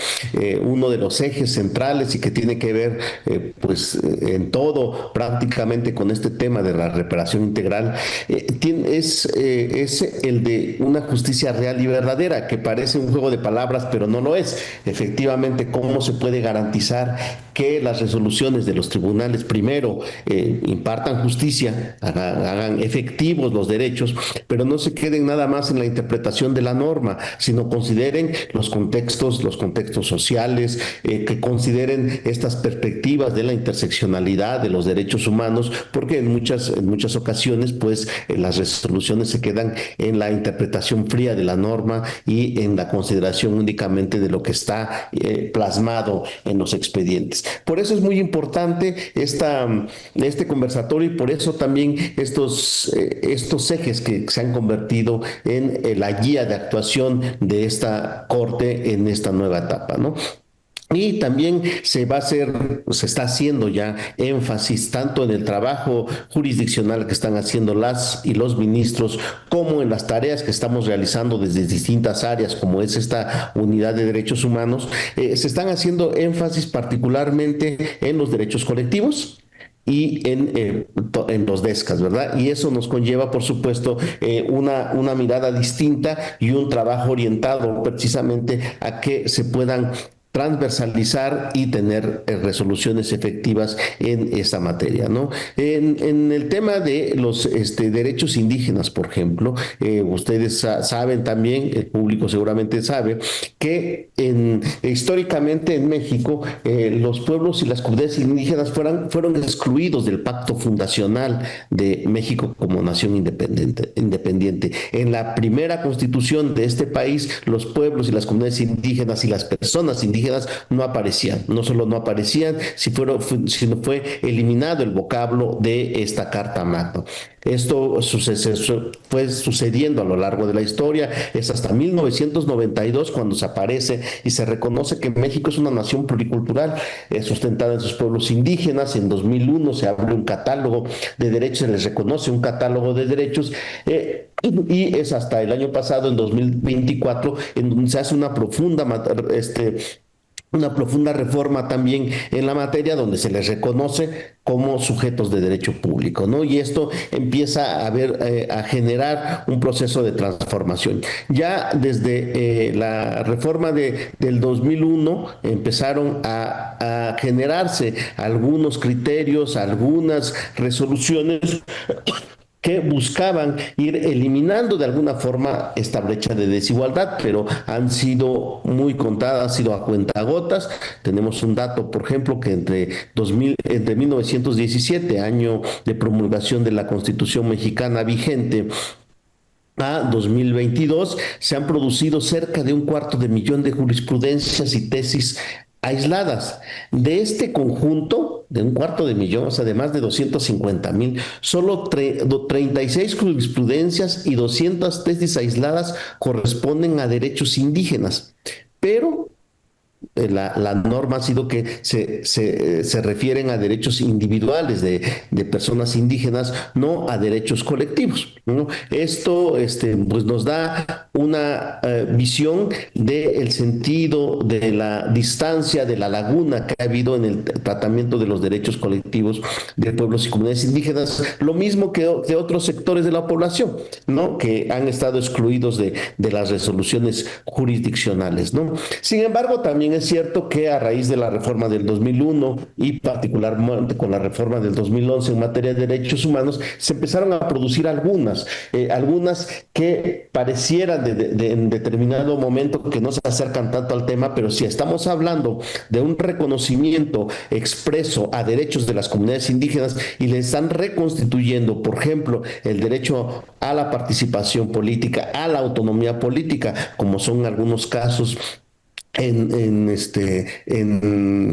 Uno de los ejes centrales y que tiene que ver, en todo prácticamente con este tema de la reparación integral, es el de una justicia real y verdadera, que parece un juego de palabras, pero no lo es. Efectivamente, ¿cómo se puede garantizar que las resoluciones de los tribunales, primero, impartan justicia, hagan efectivos los derechos, pero no se queden nada más en la interpretación de la norma, sino consideren los contextos sociales, que consideren estas perspectivas de la interseccionalidad de los derechos humanos, porque en muchas ocasiones, las resoluciones se quedan en la interpretación fría de la norma y en la consideración únicamente de lo que está plasmado en los expedientes. Por eso es muy importante este conversatorio, y por eso también estos ejes que se han convertido en la guía de actuación de esta Corte en esta nueva etapa, ¿no? Y también se está haciendo ya énfasis tanto en el trabajo jurisdiccional que están haciendo las y los ministros, como en las tareas que estamos realizando desde distintas áreas, como es esta unidad de derechos humanos. Se están haciendo énfasis particularmente en los derechos colectivos y en los DESCAS, ¿verdad? Y eso nos conlleva, por supuesto, una mirada distinta y un trabajo orientado precisamente a que se puedan transversalizar y tener resoluciones efectivas en esta materia, ¿no? En el tema de los derechos indígenas, por ejemplo, ustedes saben también, el público seguramente sabe, que históricamente en México los pueblos y las comunidades indígenas fueron excluidos del pacto fundacional de México como nación independiente. En la primera constitución de este país, los pueblos y las comunidades indígenas y las personas indígenas no aparecían, no solo no aparecían, sino fue eliminado el vocablo de esta Carta Magna. Esto fue sucediendo a lo largo de la historia, es hasta 1992 cuando se aparece y se reconoce que México es una nación pluricultural, sustentada en sus pueblos indígenas. En 2001 se abre un catálogo de derechos, se les reconoce un catálogo de derechos, y es hasta el año pasado, en 2024, en donde se hace una profunda reforma también en la materia, donde se les reconoce como sujetos de derecho público, ¿no? Y esto empieza a generar un proceso de transformación. Ya desde la reforma del 2001 empezaron a generarse algunos criterios, algunas resoluciones que buscaban ir eliminando de alguna forma esta brecha de desigualdad, pero han sido muy contadas, han sido a cuentagotas. Tenemos un dato, por ejemplo, que entre 1917, año de promulgación de la Constitución mexicana vigente, a 2022, se han producido cerca de 250,000 de jurisprudencias y tesis aisladas. De este conjunto, de 250,000, o sea, de más de 250,000, solo 36 jurisprudencias y 200 tesis aisladas corresponden a derechos indígenas. Pero la norma ha sido que se refieren a derechos individuales de personas indígenas, no a derechos colectivos, ¿no? Esto pues nos da una visión del sentido de la distancia, de la laguna que ha habido en el tratamiento de los derechos colectivos de pueblos y comunidades indígenas, lo mismo que otros sectores de la población, ¿no? Que han estado excluidos de las resoluciones jurisdiccionales, ¿no? Sin embargo, también es cierto que a raíz de la reforma del 2001 y particularmente con la reforma del 2011 en materia de derechos humanos, se empezaron a producir algunas que parecieran en determinado momento que no se acercan tanto al tema, pero si estamos hablando de un reconocimiento expreso a derechos de las comunidades indígenas y le están reconstituyendo, por ejemplo, el derecho a la participación política, a la autonomía política, como son algunos casos en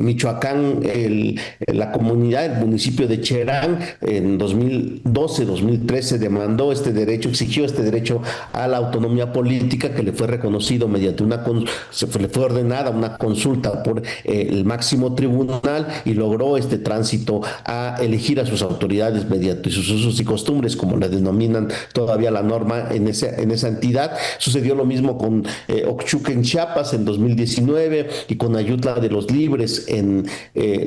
Michoacán, la comunidad, el municipio de Cherán, en 2012-2013 demandó este derecho, exigió este derecho a la autonomía política que le fue reconocido mediante le fue ordenada una consulta por el máximo tribunal y logró este tránsito a elegir a sus autoridades mediante sus usos y costumbres, como le denominan todavía la norma en esa entidad. Sucedió lo mismo con Oaxaca en Chiapas en 2019 y con Ayutla de los Libres en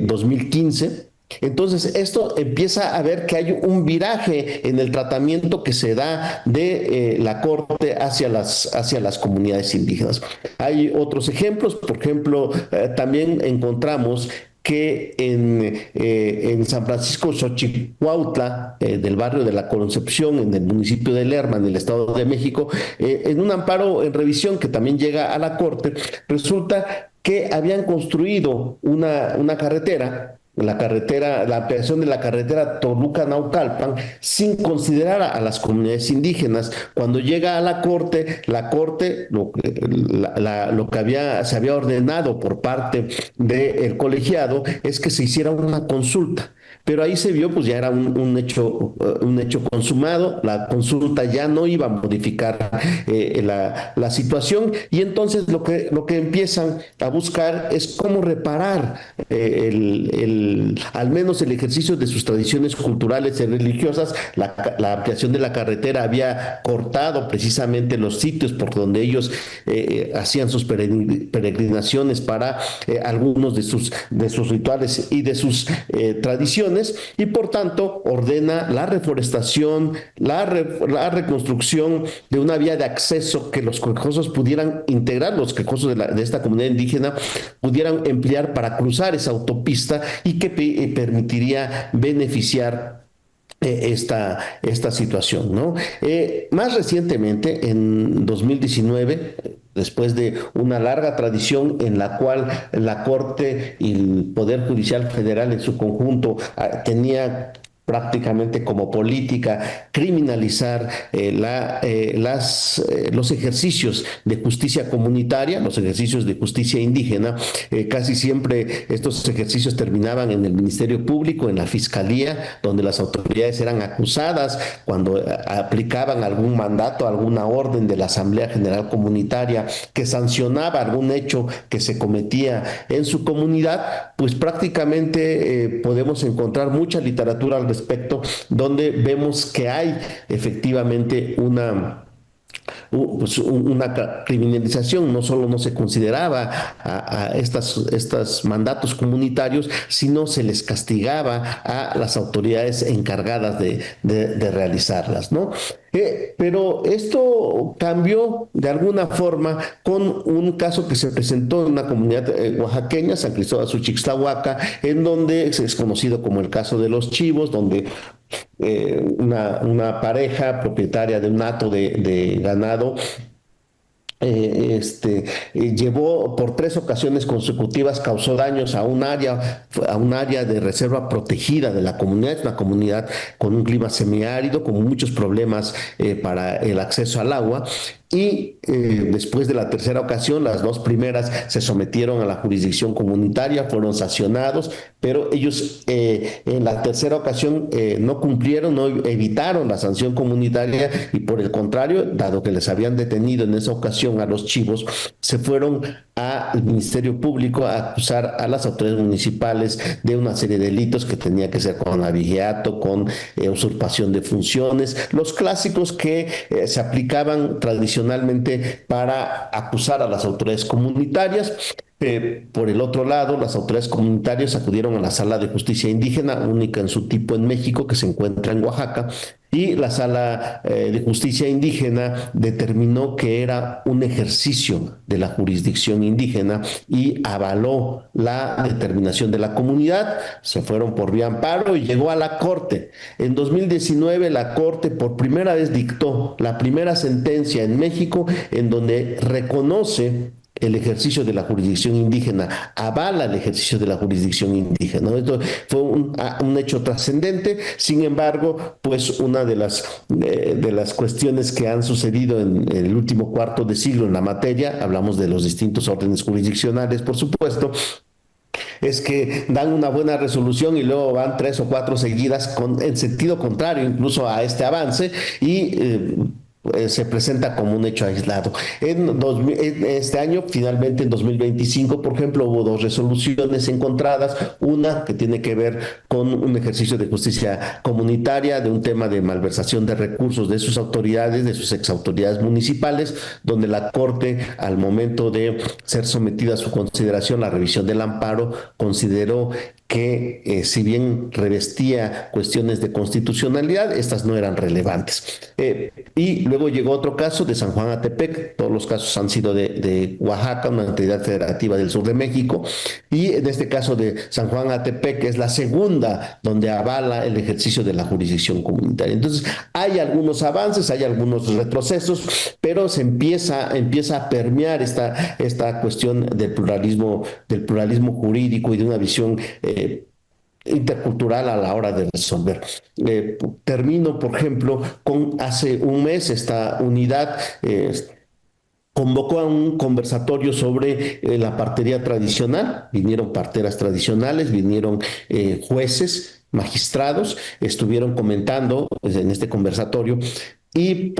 2015. Entonces, esto empieza a ver que hay un viraje en el tratamiento que se da de la Corte hacia las comunidades indígenas. Hay otros ejemplos, por ejemplo, también encontramos que en San Francisco Xochicuautla, del barrio de la Concepción, en el municipio de Lerma, en el Estado de México, en un amparo en revisión que también llega a la Corte, resulta que habían construido una carretera, la ampliación de la carretera Toluca-Naucalpan, sin considerar a las comunidades indígenas. Cuando llega a la Corte lo que se había ordenado por parte del colegiado es que se hiciera una consulta. Pero ahí se vio, pues ya era un hecho consumado, la consulta ya no iba a modificar la situación, y entonces lo que empiezan a buscar es cómo reparar al menos el ejercicio de sus tradiciones culturales y religiosas. La ampliación de la carretera había cortado precisamente los sitios por donde ellos hacían sus peregrinaciones para algunos de sus rituales y de sus tradiciones, y por tanto ordena la reforestación, la reconstrucción de una vía de acceso que los quejosos pudieran integrar, los quejosos de esta comunidad indígena pudieran emplear para cruzar esa autopista, y que permitiría beneficiar esta situación, ¿no? Más recientemente, en 2019, después de una larga tradición en la cual la Corte y el Poder Judicial Federal en su conjunto tenía prácticamente como política criminalizar los ejercicios de justicia comunitaria, los ejercicios de justicia indígena. Casi siempre estos ejercicios terminaban en el Ministerio Público, en la Fiscalía, donde las autoridades eran acusadas cuando aplicaban algún mandato, alguna orden de la Asamblea General Comunitaria que sancionaba algún hecho que se cometía en su comunidad. Pues prácticamente podemos encontrar mucha literatura al respecto, donde vemos que hay efectivamente una criminalización. No solo no se consideraba a estos mandatos comunitarios, sino se les castigaba a las autoridades encargadas de realizarlas, ¿no? Pero esto cambió de alguna forma con un caso que se presentó en una comunidad oaxaqueña, San Cristóbal Suchixtlahuaca, en donde es conocido como el caso de los chivos, donde una pareja propietaria de un hato de ganado llevó por 3 ocasiones consecutivas, causó daños a un área de reserva protegida de la comunidad, una comunidad con un clima semiárido, con muchos problemas para el acceso al agua. Y después de la tercera ocasión, las 2 primeras se sometieron a la jurisdicción comunitaria, fueron sancionados, pero ellos en la tercera ocasión no cumplieron, no evitaron la sanción comunitaria, y por el contrario, dado que les habían detenido en esa ocasión a los chivos, se fueron al Ministerio Público a acusar a las autoridades municipales de una serie de delitos que tenía que ser con abigeato, con usurpación de funciones, los clásicos que se aplicaban tradicionalmente para acusar a las autoridades comunitarias. Por el otro lado, las autoridades comunitarias acudieron a la Sala de Justicia Indígena, única en su tipo en México, que se encuentra en Oaxaca, y la Sala de Justicia Indígena determinó que era un ejercicio de la jurisdicción indígena y avaló la determinación de la comunidad. Se fueron por vía amparo y llegó a la Corte. En 2019, la Corte por primera vez dictó la primera sentencia en México en donde reconoce el ejercicio de la jurisdicción indígena, avala el ejercicio de la jurisdicción indígena, ¿no? Esto fue un hecho trascendente. Sin embargo, pues una de las cuestiones que han sucedido en el último cuarto de siglo en la materia, hablamos de los distintos órdenes jurisdiccionales, por supuesto, es que dan una buena resolución y luego van 3 o 4 seguidas en sentido contrario incluso a este avance y se presenta como un hecho aislado. En este año, finalmente en 2025, por ejemplo, hubo 2 resoluciones encontradas, una que tiene que ver con un ejercicio de justicia comunitaria, de un tema de malversación de recursos de sus autoridades, de sus exautoridades municipales, donde la Corte, al momento de ser sometida a su consideración, la revisión del amparo, consideró que si bien revestía cuestiones de constitucionalidad, estas no eran relevantes. Y luego llegó otro caso de San Juan Atepec, todos los casos han sido de Oaxaca, una entidad federativa del sur de México, y en este caso de San Juan Atepec es la segunda donde avala el ejercicio de la jurisdicción comunitaria. Entonces, hay algunos avances, hay algunos retrocesos, pero se empieza a permear esta cuestión del pluralismo jurídico y de una visión intercultural a la hora de resolver. Termino, por ejemplo, con hace un mes esta unidad convocó a un conversatorio sobre la partería tradicional. Vinieron parteras tradicionales, vinieron jueces, magistrados, estuvieron comentando en este conversatorio. Y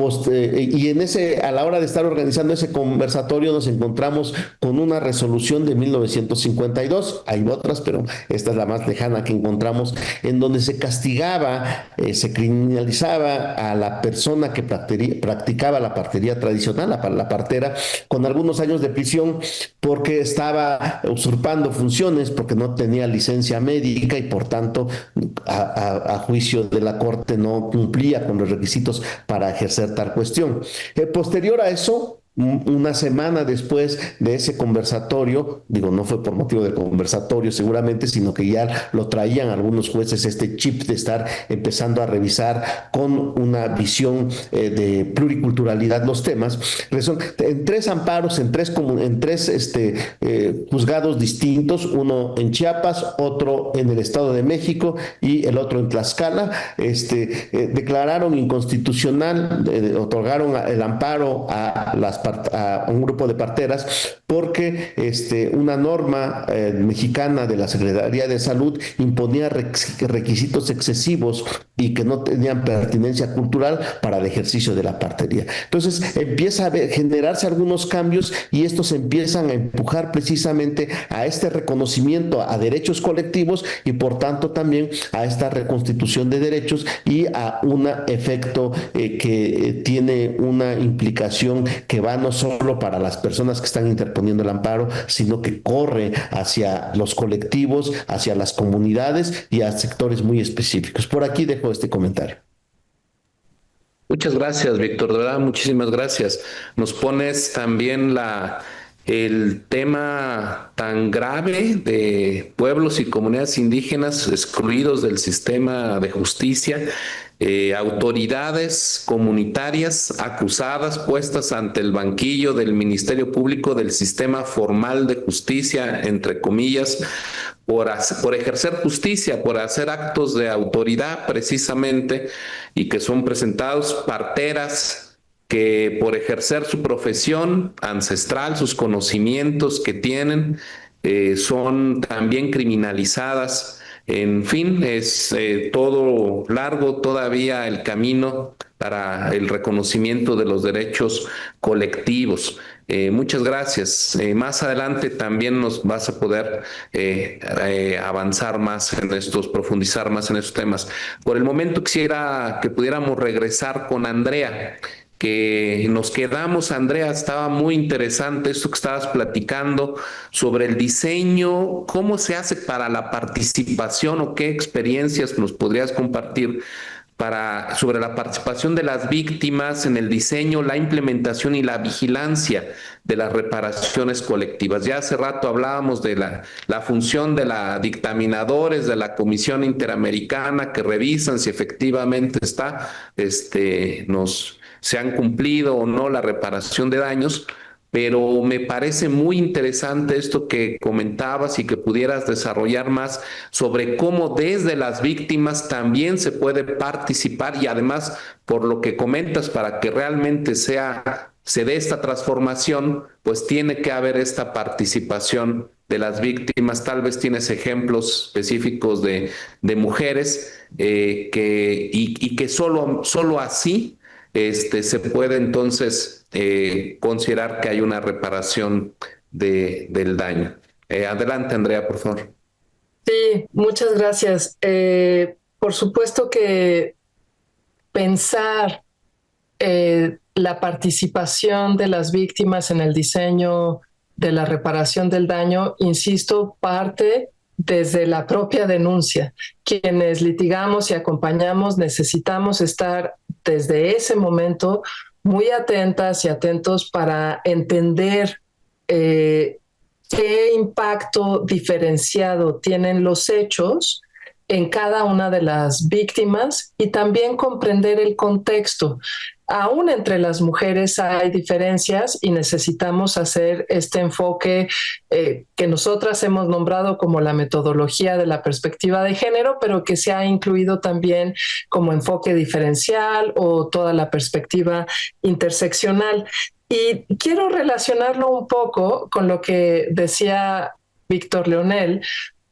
a la hora de estar organizando ese conversatorio nos encontramos con una resolución de 1952, hay otras, pero esta es la más lejana que encontramos, en donde se castigaba, se criminalizaba a la persona que practicaba la partería tradicional, la partera, con algunos años de prisión porque estaba usurpando funciones, porque no tenía licencia médica y por tanto, a juicio de la Corte, no cumplía con los requisitos para ejercer tal cuestión. Posterior a eso, una semana después de ese conversatorio, digo, no fue por motivo del conversatorio seguramente, sino que ya lo traían algunos jueces este chip de estar empezando a revisar con una visión de pluriculturalidad los temas. En 3 amparos, en tres juzgados distintos, uno en Chiapas, otro en el Estado de México y el otro en Tlaxcala, declararon inconstitucional, otorgaron el amparo a un grupo de parteras porque una norma mexicana de la Secretaría de Salud imponía requisitos excesivos y que no tenían pertinencia cultural para el ejercicio de la partería. Entonces empieza a generarse algunos cambios y estos empiezan a empujar precisamente a este reconocimiento a derechos colectivos y por tanto también a esta reconstitución de derechos y a un efecto que tiene una implicación que va no solo para las personas que están interponiendo el amparo, sino que corre hacia los colectivos, hacia las comunidades y a sectores muy específicos. Por aquí dejo este comentario. Muchas gracias, Víctor. De verdad, muchísimas gracias. Nos pones también el tema tan grave de pueblos y comunidades indígenas excluidos del sistema de justicia, autoridades comunitarias acusadas, puestas ante el banquillo del Ministerio Público del sistema formal de justicia, entre comillas, por ejercer justicia, por hacer actos de autoridad precisamente, y que son presentados parteras que por ejercer su profesión ancestral, sus conocimientos que tienen, son también criminalizadas. En fin, es todo largo todavía el camino para el reconocimiento de los derechos colectivos. Muchas gracias. Más adelante también nos vas a poder avanzar más en profundizar más en estos temas. Por el momento quisiera que pudiéramos regresar con Andrea, que nos quedamos. Andrea, estaba muy interesante esto que estabas platicando sobre el diseño, cómo se hace para la participación o qué experiencias nos podrías compartir sobre la participación de las víctimas en el diseño, la implementación y la vigilancia de las reparaciones colectivas. Ya hace rato hablábamos de la función de los dictaminadores de la Comisión Interamericana que revisan si efectivamente se han cumplido o no la reparación de daños, pero me parece muy interesante esto que comentabas y que pudieras desarrollar más sobre cómo desde las víctimas también se puede participar y además, por lo que comentas, para que realmente se dé esta transformación, pues tiene que haber esta participación de las víctimas. Tal vez tienes ejemplos específicos de mujeres y que solo así se puede entonces considerar que hay una reparación del daño. Adelante, Andrea, por favor. Sí, muchas gracias. Por supuesto que pensar la participación de las víctimas en el diseño de la reparación del daño, insisto, parte desde la propia denuncia. Quienes litigamos y acompañamos necesitamos estar desde ese momento muy atentas y atentos para entender qué impacto diferenciado tienen los hechos en cada una de las víctimas y también comprender el contexto. Aún entre las mujeres hay diferencias y necesitamos hacer este enfoque que nosotras hemos nombrado como la metodología de la perspectiva de género, pero que se ha incluido también como enfoque diferencial o toda la perspectiva interseccional. Y quiero relacionarlo un poco con lo que decía Víctor Leonel,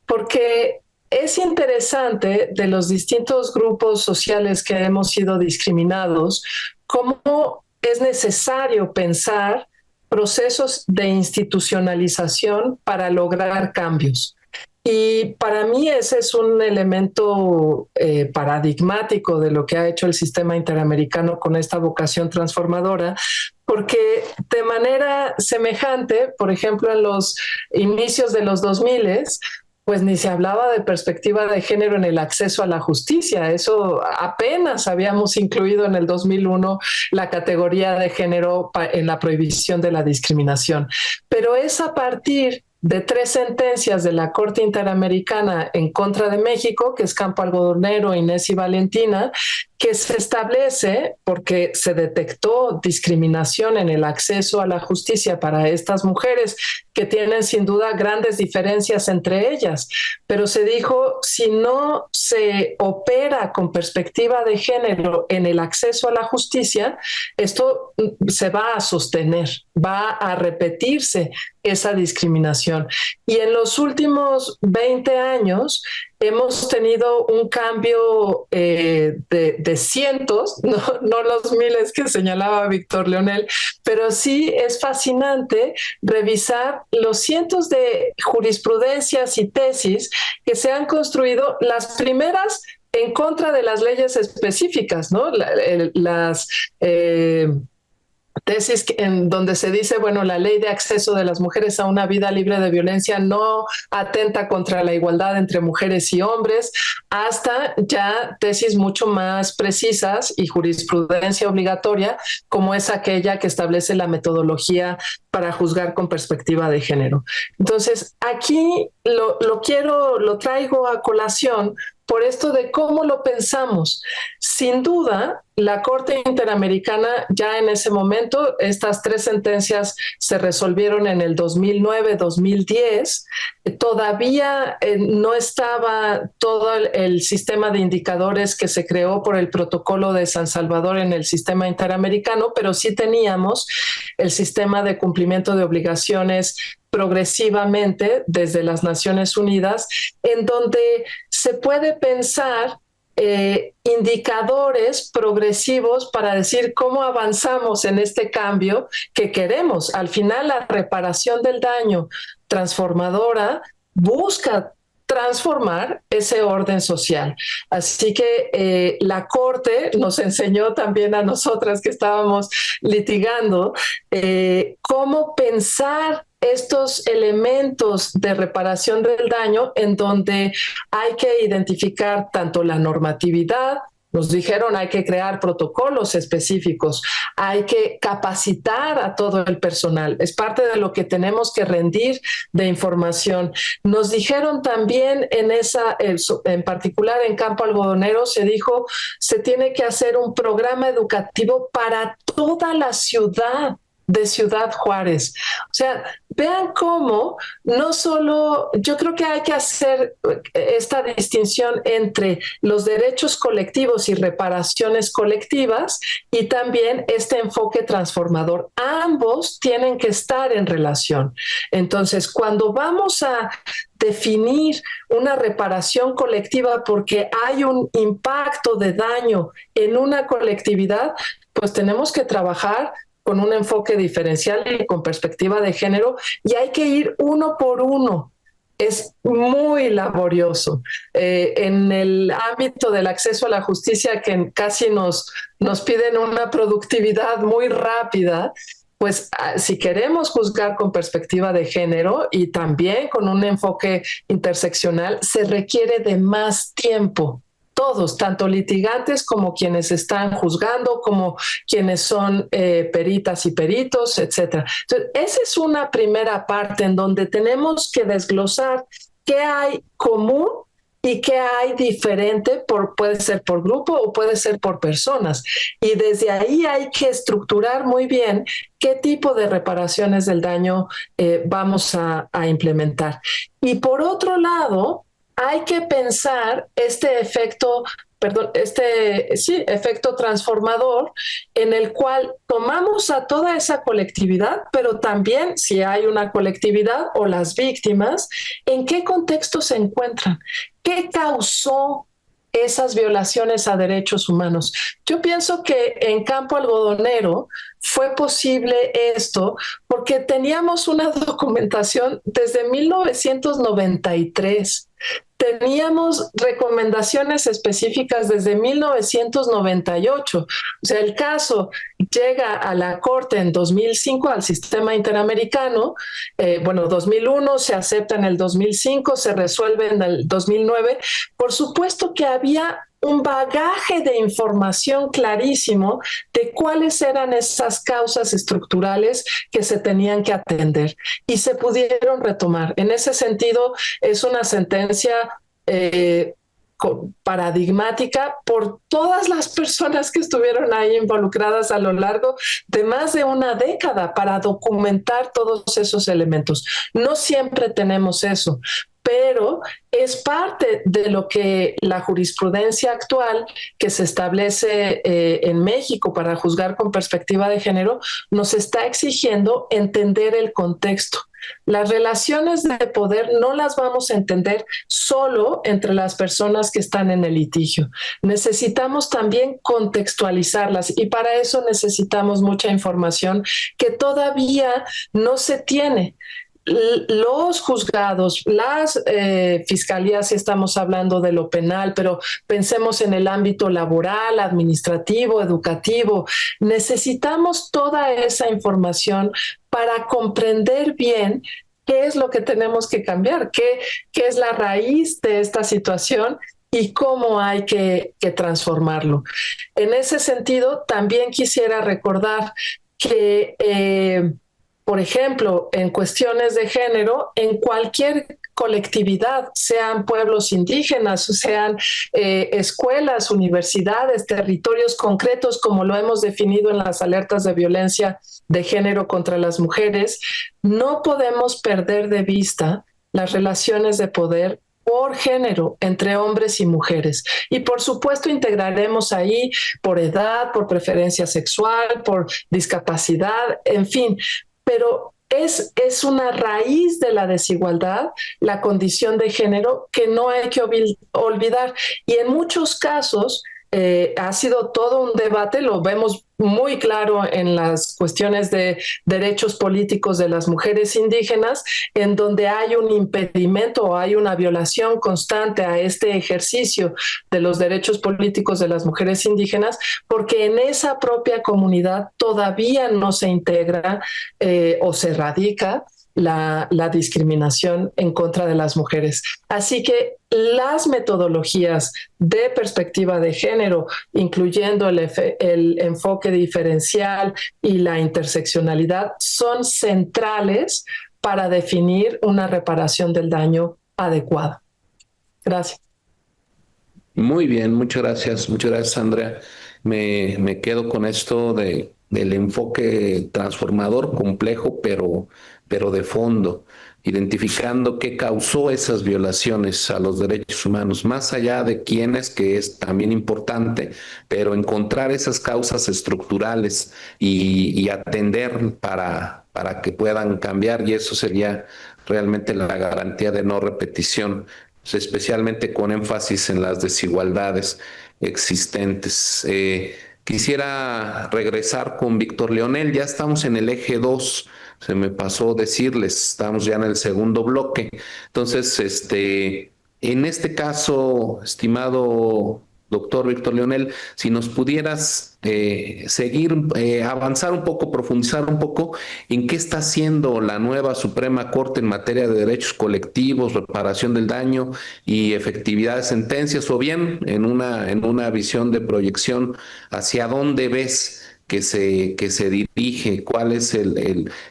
porque es interesante de los distintos grupos sociales que hemos sido discriminados, cómo es necesario pensar procesos de institucionalización para lograr cambios. Y para mí ese es un elemento paradigmático de lo que ha hecho el sistema interamericano con esta vocación transformadora, porque de manera semejante, por ejemplo, en los inicios de los 2000, pues ni se hablaba de perspectiva de género en el acceso a la justicia. Eso apenas habíamos incluido en el 2001 la categoría de género en la prohibición de la discriminación. Pero es a partir de 3 sentencias de la Corte Interamericana en contra de México, que es Campo Algodonero, Inés y Valentina, que se establece, porque se detectó discriminación en el acceso a la justicia para estas mujeres, que tienen sin duda grandes diferencias entre ellas, pero se dijo, si no se opera con perspectiva de género en el acceso a la justicia, esto se va a sostener, va a repetirse esa discriminación. Y en los últimos 20 años hemos tenido un cambio de cientos, no los miles que señalaba Víctor Leonel, pero sí es fascinante revisar los cientos de jurisprudencias y tesis que se han construido, las primeras en contra de las leyes específicas, ¿no? Las tesis en donde se dice, bueno, la ley de acceso de las mujeres a una vida libre de violencia no atenta contra la igualdad entre mujeres y hombres, hasta ya tesis mucho más precisas y jurisprudencia obligatoria, como es aquella que establece la metodología para juzgar con perspectiva de género. Entonces, aquí lo traigo a colación por esto de cómo lo pensamos. Sin duda, la Corte Interamericana ya en ese momento, estas 3 sentencias se resolvieron en el 2009-2010, todavía no estaba todo el sistema de indicadores que se creó por el protocolo de San Salvador en el sistema interamericano, pero sí teníamos el sistema de cumplimiento de obligaciones progresivamente desde las Naciones Unidas, en donde se puede pensar indicadores progresivos para decir cómo avanzamos en este cambio que queremos. Al final, la reparación del daño transformadora busca transformar ese orden social. Así que la Corte nos enseñó también a nosotras que estábamos litigando cómo pensar estos elementos de reparación del daño en donde hay que identificar tanto la normatividad. Nos dijeron hay que crear protocolos específicos, hay que capacitar a todo el personal. Es parte de lo que tenemos que rendir de información. Nos dijeron también en particular en Campo Algodonero, se dijo se tiene que hacer un programa educativo para toda la ciudad de Ciudad Juárez. O sea, vean cómo no solo, yo creo que hay que hacer esta distinción entre los derechos colectivos y reparaciones colectivas y también este enfoque transformador. Ambos tienen que estar en relación. Entonces, cuando vamos a definir una reparación colectiva porque hay un impacto de daño en una colectividad, pues tenemos que trabajar con un enfoque diferencial y con perspectiva de género, y hay que ir uno por uno. Es muy laborioso. En el ámbito del acceso a la justicia, que casi nos piden una productividad muy rápida, pues si queremos juzgar con perspectiva de género y también con un enfoque interseccional, se requiere de más tiempo. Todos, tanto litigantes como quienes están juzgando, como quienes son peritas y peritos, etcétera. Entonces, esa es una primera parte en donde tenemos que desglosar qué hay común y qué hay diferente, puede ser por grupo o puede ser por personas. Y desde ahí hay que estructurar muy bien qué tipo de reparaciones del daño vamos a implementar. Y por otro lado, hay que pensar este efecto transformador en el cual tomamos a toda esa colectividad, pero también si hay una colectividad o las víctimas, ¿en qué contexto se encuentran? ¿Qué causó esas violaciones a derechos humanos? Yo pienso que en Campo Algodonero fue posible esto porque teníamos una documentación desde 1993. Teníamos recomendaciones específicas desde 1998. O sea, el caso llega a la Corte en 2005, al sistema interamericano. 2001, se acepta en el 2005, se resuelve en el 2009. Por supuesto que había un bagaje de información clarísimo de cuáles eran esas causas estructurales que se tenían que atender y se pudieron retomar. En ese sentido, es una sentencia paradigmática por todas las personas que estuvieron ahí involucradas a lo largo de más de una década para documentar todos esos elementos. No siempre tenemos eso, pero es parte de lo que la jurisprudencia actual que se establece en México para juzgar con perspectiva de género nos está exigiendo entender el contexto. Las relaciones de poder no las vamos a entender solo entre las personas que están en el litigio. Necesitamos también contextualizarlas y para eso necesitamos mucha información que todavía no se tiene. Los juzgados, las fiscalías, si estamos hablando de lo penal, pero pensemos en el ámbito laboral, administrativo, educativo, necesitamos toda esa información para comprender bien qué es lo que tenemos que cambiar, qué es la raíz de esta situación y cómo hay que transformarlo. En ese sentido, también quisiera recordar que por ejemplo, en cuestiones de género, en cualquier colectividad, sean pueblos indígenas, o sean escuelas, universidades, territorios concretos, como lo hemos definido en las alertas de violencia de género contra las mujeres, no podemos perder de vista las relaciones de poder por género entre hombres y mujeres. Y por supuesto integraremos ahí por edad, por preferencia sexual, por discapacidad, en fin, pero es una raíz de la desigualdad, la condición de género que no hay que olvidar. Y en muchos casos ha sido todo un debate, lo vemos muy claro en las cuestiones de derechos políticos de las mujeres indígenas, en donde hay un impedimento o hay una violación constante a este ejercicio de los derechos políticos de las mujeres indígenas, porque en esa propia comunidad todavía no se integra o se radica la discriminación en contra de las mujeres. Así que las metodologías de perspectiva de género, incluyendo el enfoque diferencial y la interseccionalidad, son centrales para definir una reparación del daño adecuada. Gracias. Muy bien, muchas gracias, Andrea. Me quedo con esto de el enfoque transformador complejo, pero de fondo, identificando qué causó esas violaciones a los derechos humanos, más allá de quiénes, que es también importante, pero encontrar esas causas estructurales y atender para que puedan cambiar, y eso sería realmente la garantía de no repetición, pues, especialmente con énfasis en las desigualdades existentes. Quisiera regresar con Víctor Leonel, ya estamos en el eje 2. Se me pasó decirles, estamos ya en el segundo bloque. Entonces, en este caso, estimado doctor Víctor Leonel, si nos pudieras seguir, avanzar un poco, profundizar un poco en qué está haciendo la nueva Suprema Corte en materia de derechos colectivos, reparación del daño y efectividad de sentencias, o bien en una visión de proyección, hacia dónde ves que se dirige, cuáles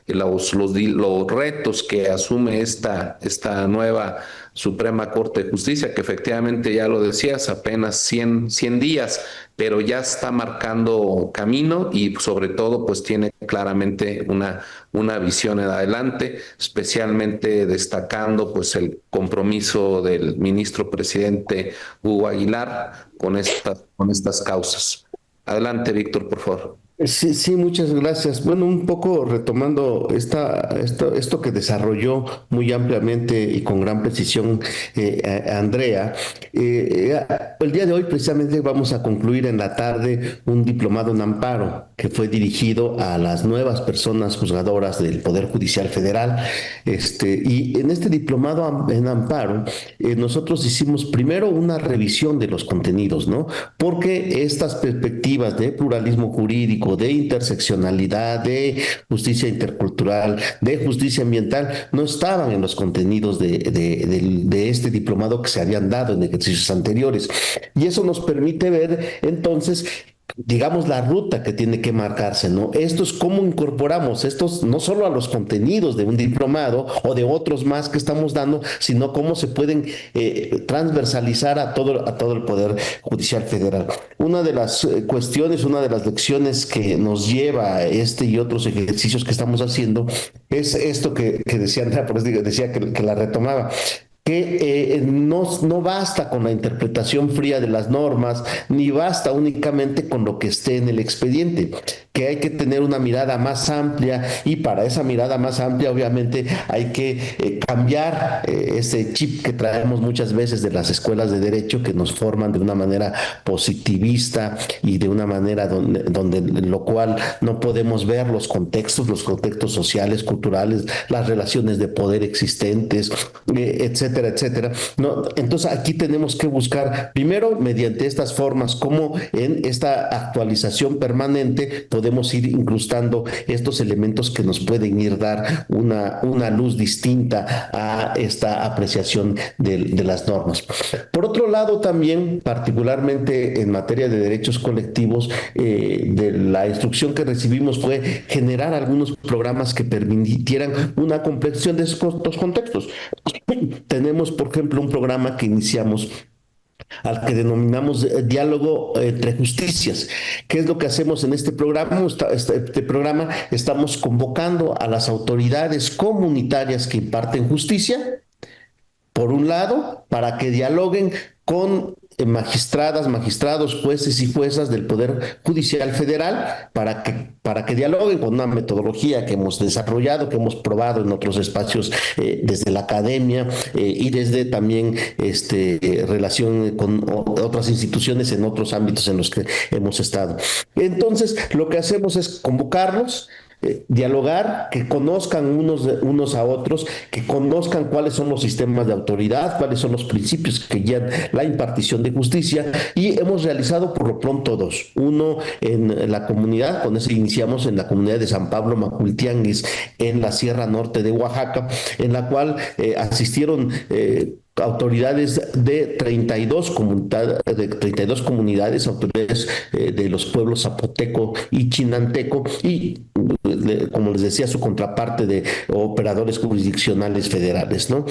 los retos que asume esta nueva Suprema Corte de Justicia, que efectivamente ya lo decías, apenas 100 días, pero ya está marcando camino y sobre todo pues tiene claramente una visión en adelante, especialmente destacando pues el compromiso del ministro presidente Hugo Aguilar con estas causas. Adelante, Víctor, por favor. Sí, sí, muchas gracias. Bueno, un poco retomando esto que desarrolló muy ampliamente y con gran precisión Andrea, el día de hoy precisamente vamos a concluir en la tarde un diplomado en amparo que fue dirigido a las nuevas personas juzgadoras del Poder Judicial Federal. Y en este diplomado en amparo, nosotros hicimos primero una revisión de los contenidos, ¿no? Porque estas perspectivas de pluralismo jurídico, de interseccionalidad, de justicia intercultural, de justicia ambiental, no estaban en los contenidos de este diplomado que se habían dado en ejercicios anteriores. Y eso nos permite ver entonces, digamos, la ruta que tiene que marcarse, ¿no? Esto es cómo incorporamos estos no solo a los contenidos de un diplomado o de otros más que estamos dando, sino cómo se pueden transversalizar a todo el Poder Judicial Federal. Una de las cuestiones, una de las lecciones que nos lleva a este y otros ejercicios que estamos haciendo es esto que decía Andrea, por eso decía que la retomaba, que no basta con la interpretación fría de las normas, ni basta únicamente con lo que esté en el expediente, que hay que tener una mirada más amplia, y para esa mirada más amplia obviamente hay que cambiar ese chip que traemos muchas veces de las escuelas de derecho, que nos forman de una manera positivista y de una manera donde lo cual no podemos ver los contextos sociales, culturales, las relaciones de poder existentes, etcétera, etcétera. No, entonces aquí tenemos que buscar primero mediante estas formas, cómo en esta actualización permanente podemos ir incrustando estos elementos que nos pueden ir dar una luz distinta a esta apreciación de las normas. Por otro lado, también particularmente en materia de derechos colectivos, de la instrucción que recibimos fue generar algunos programas que permitieran una complexión de estos contextos. Tenemos, por ejemplo, un programa que iniciamos al que denominamos Diálogo entre Justicias. ¿Qué es lo que hacemos en este programa? Este programa estamos convocando a las autoridades comunitarias que imparten justicia, por un lado, para que dialoguen con magistradas, magistrados, jueces y juezas del Poder Judicial Federal, para que dialoguen con una metodología que hemos desarrollado, que hemos probado en otros espacios desde la academia y desde también relación con otras instituciones en otros ámbitos en los que hemos estado. Entonces, lo que hacemos es convocarlos, dialogar, que conozcan unos a otros, que conozcan cuáles son los sistemas de autoridad, cuáles son los principios que guían la impartición de justicia, y hemos realizado por lo pronto dos. Uno en la comunidad, con eso iniciamos en la comunidad de San Pablo Macultianguis, en la Sierra Norte de Oaxaca, en la cual asistieron autoridades de 32 comunidades, autoridades de los pueblos zapoteco y chinanteco, y como les decía, su contraparte de operadores jurisdiccionales federales, ¿no?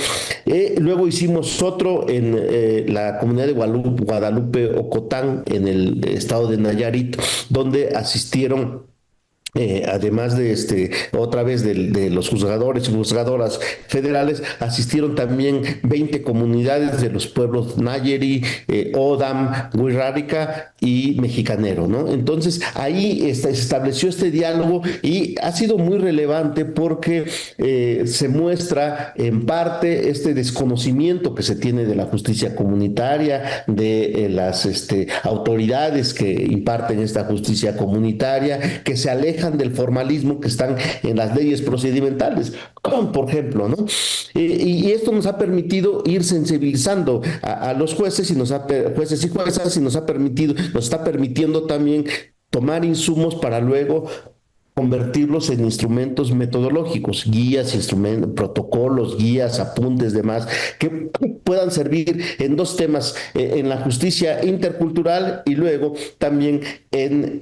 Luego hicimos otro en la comunidad de Guadalupe Ocotán, en el estado de Nayarit, donde asistieron además de otra vez de los juzgadores y juzgadoras federales, asistieron también 20 comunidades de los pueblos Nayeri, Odam, Wixárika y Mexicanero, ¿no? Entonces ahí se estableció este diálogo y ha sido muy relevante porque se muestra en parte este desconocimiento que se tiene de la justicia comunitaria, de las autoridades que imparten esta justicia comunitaria, que se alejan del formalismo que están en las leyes procedimentales, por ejemplo, ¿no? Y esto nos ha permitido ir sensibilizando a los jueces jueces y juezas, y nos está permitiendo también tomar insumos para luego convertirlos en instrumentos metodológicos, guías, instrumentos, protocolos, guías, apuntes, demás, que puedan servir en dos temas, en la justicia intercultural y luego también en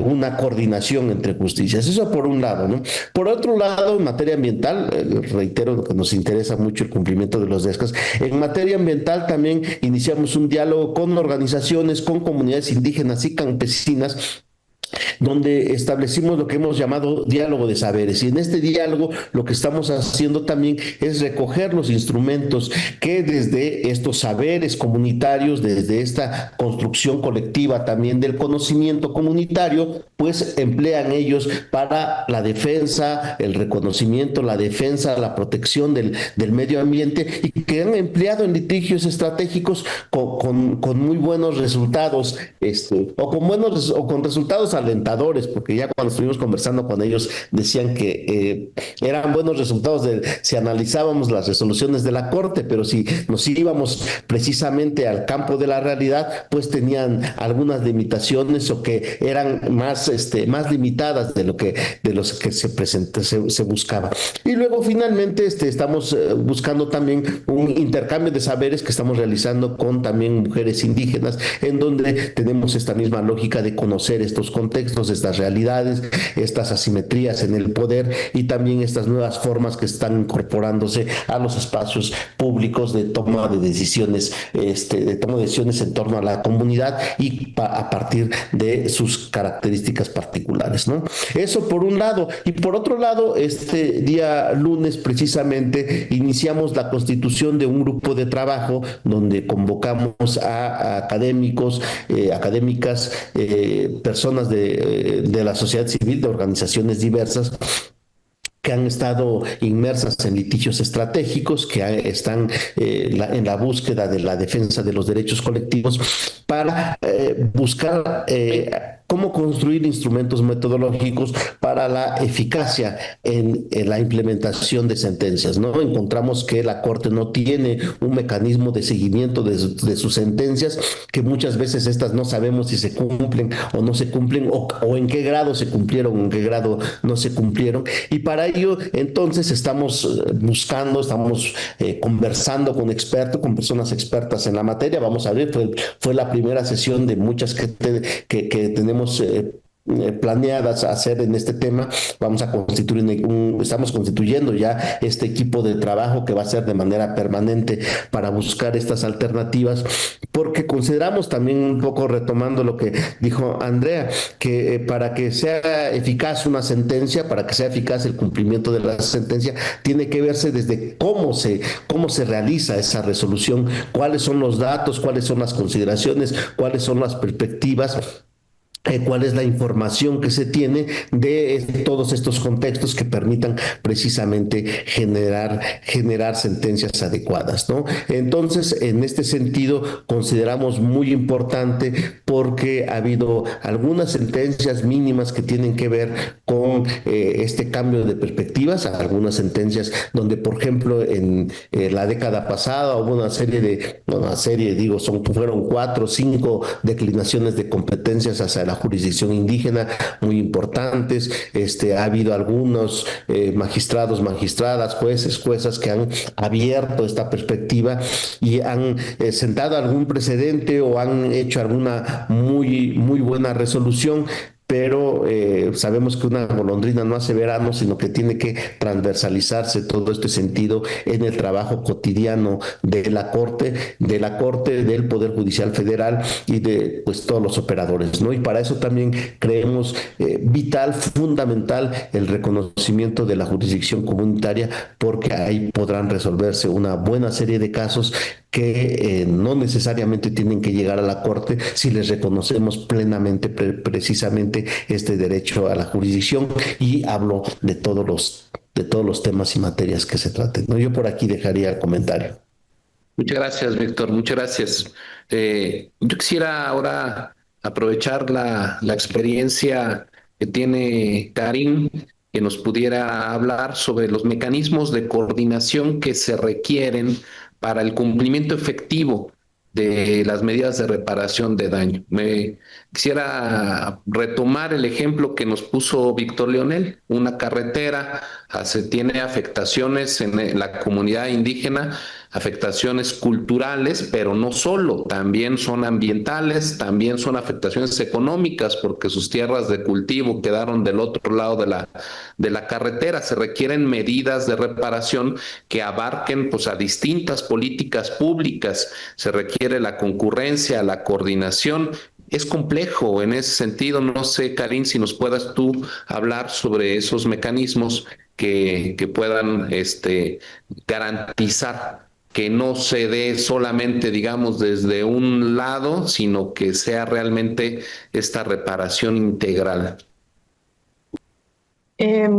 una coordinación entre justicias. Eso por un lado, ¿no? Por otro lado, en materia ambiental, reitero que nos interesa mucho el cumplimiento de los DESCAS, en materia ambiental también iniciamos un diálogo con organizaciones, con comunidades indígenas y campesinas, donde establecimos lo que hemos llamado diálogo de saberes. Y en este diálogo lo que estamos haciendo también es recoger los instrumentos que desde estos saberes comunitarios, desde esta construcción colectiva también del conocimiento comunitario, pues emplean ellos para la defensa, el reconocimiento, la defensa, la protección del medio ambiente, y que han empleado en litigios estratégicos con muy buenos resultados, o con resultados alentadores, porque ya cuando estuvimos conversando con ellos decían que eran buenos resultados si analizábamos las resoluciones de la Corte, pero si nos íbamos precisamente al campo de la realidad, pues tenían algunas limitaciones o que eran más limitadas de los que se buscaba. Y luego finalmente estamos buscando también un intercambio de saberes que estamos realizando con también mujeres indígenas, en donde tenemos esta misma lógica de conocer estos contextos, estas realidades, estas asimetrías en el poder y también estas nuevas formas que están incorporándose a los espacios públicos de toma de decisiones, en torno a la comunidad y a partir de sus características particulares, ¿no? Eso por un lado. Y por otro lado, este día lunes precisamente iniciamos la constitución de un grupo de trabajo donde convocamos a académicos, académicas, personas de la sociedad civil, de organizaciones diversas, que han estado inmersas en litigios estratégicos, que están en la búsqueda de la defensa de los derechos colectivos, para buscar cómo construir instrumentos metodológicos para la eficacia en la implementación de sentencias, ¿no? Encontramos que la Corte no tiene un mecanismo de seguimiento de sus sentencias, que muchas veces estas no sabemos si se cumplen o no se cumplen, o en qué grado se cumplieron, en qué grado no se cumplieron. Y para ello, entonces, estamos conversando con expertos, con personas expertas en la materia. Vamos a ver, fue la primera sesión de muchas que tenemos planeadas hacer en este tema. Estamos constituyendo ya este equipo de trabajo que va a ser de manera permanente para buscar estas alternativas, porque consideramos también, un poco retomando lo que dijo Andrea, que para que sea eficaz una sentencia, para que sea eficaz el cumplimiento de la sentencia, tiene que verse desde cómo se realiza esa resolución, cuáles son los datos, cuáles son las consideraciones, cuáles son las perspectivas, cuál es la información que se tiene de todos estos contextos que permitan precisamente generar sentencias adecuadas, ¿no? Entonces, en este sentido, consideramos muy importante, porque ha habido algunas sentencias mínimas que tienen que ver con este cambio de perspectivas, algunas sentencias donde, por ejemplo, en la década pasada hubo fueron 4 o 5 declinaciones de competencias hacia la jurisdicción indígena muy importantes. Ha habido algunos magistradas, juezas que han abierto esta perspectiva y han sentado algún precedente o han hecho alguna muy, muy buena resolución. pero sabemos que una golondrina no hace verano, sino que tiene que transversalizarse todo este sentido en el trabajo cotidiano de la Corte, del Poder Judicial Federal y de pues todos los operadores, ¿no? Y para eso también creemos vital, fundamental el reconocimiento de la jurisdicción comunitaria, porque ahí podrán resolverse una buena serie de casos que no necesariamente tienen que llegar a la Corte si les reconocemos plenamente, precisamente este derecho a la jurisdicción, y hablo de todos los temas y materias que se traten, ¿no? Yo por aquí dejaría el comentario. Muchas gracias, Víctor, muchas gracias. Yo quisiera ahora aprovechar la experiencia que tiene Karin, que nos pudiera hablar sobre los mecanismos de coordinación que se requieren para el cumplimiento efectivo de las medidas de reparación de daño. Me quisiera retomar el ejemplo que nos puso Víctor Leonel. Una carretera tiene afectaciones en la comunidad indígena, afectaciones culturales, pero no solo, también son ambientales, también son afectaciones económicas, porque sus tierras de cultivo quedaron del otro lado de la carretera. Se requieren medidas de reparación que abarquen pues, a distintas políticas públicas. Se requiere la concurrencia, la coordinación. Es complejo en ese sentido. No sé, Karin, si nos puedas tú hablar sobre esos mecanismos que puedan garantizar que no se dé solamente, digamos, desde un lado, sino que sea realmente esta reparación integral.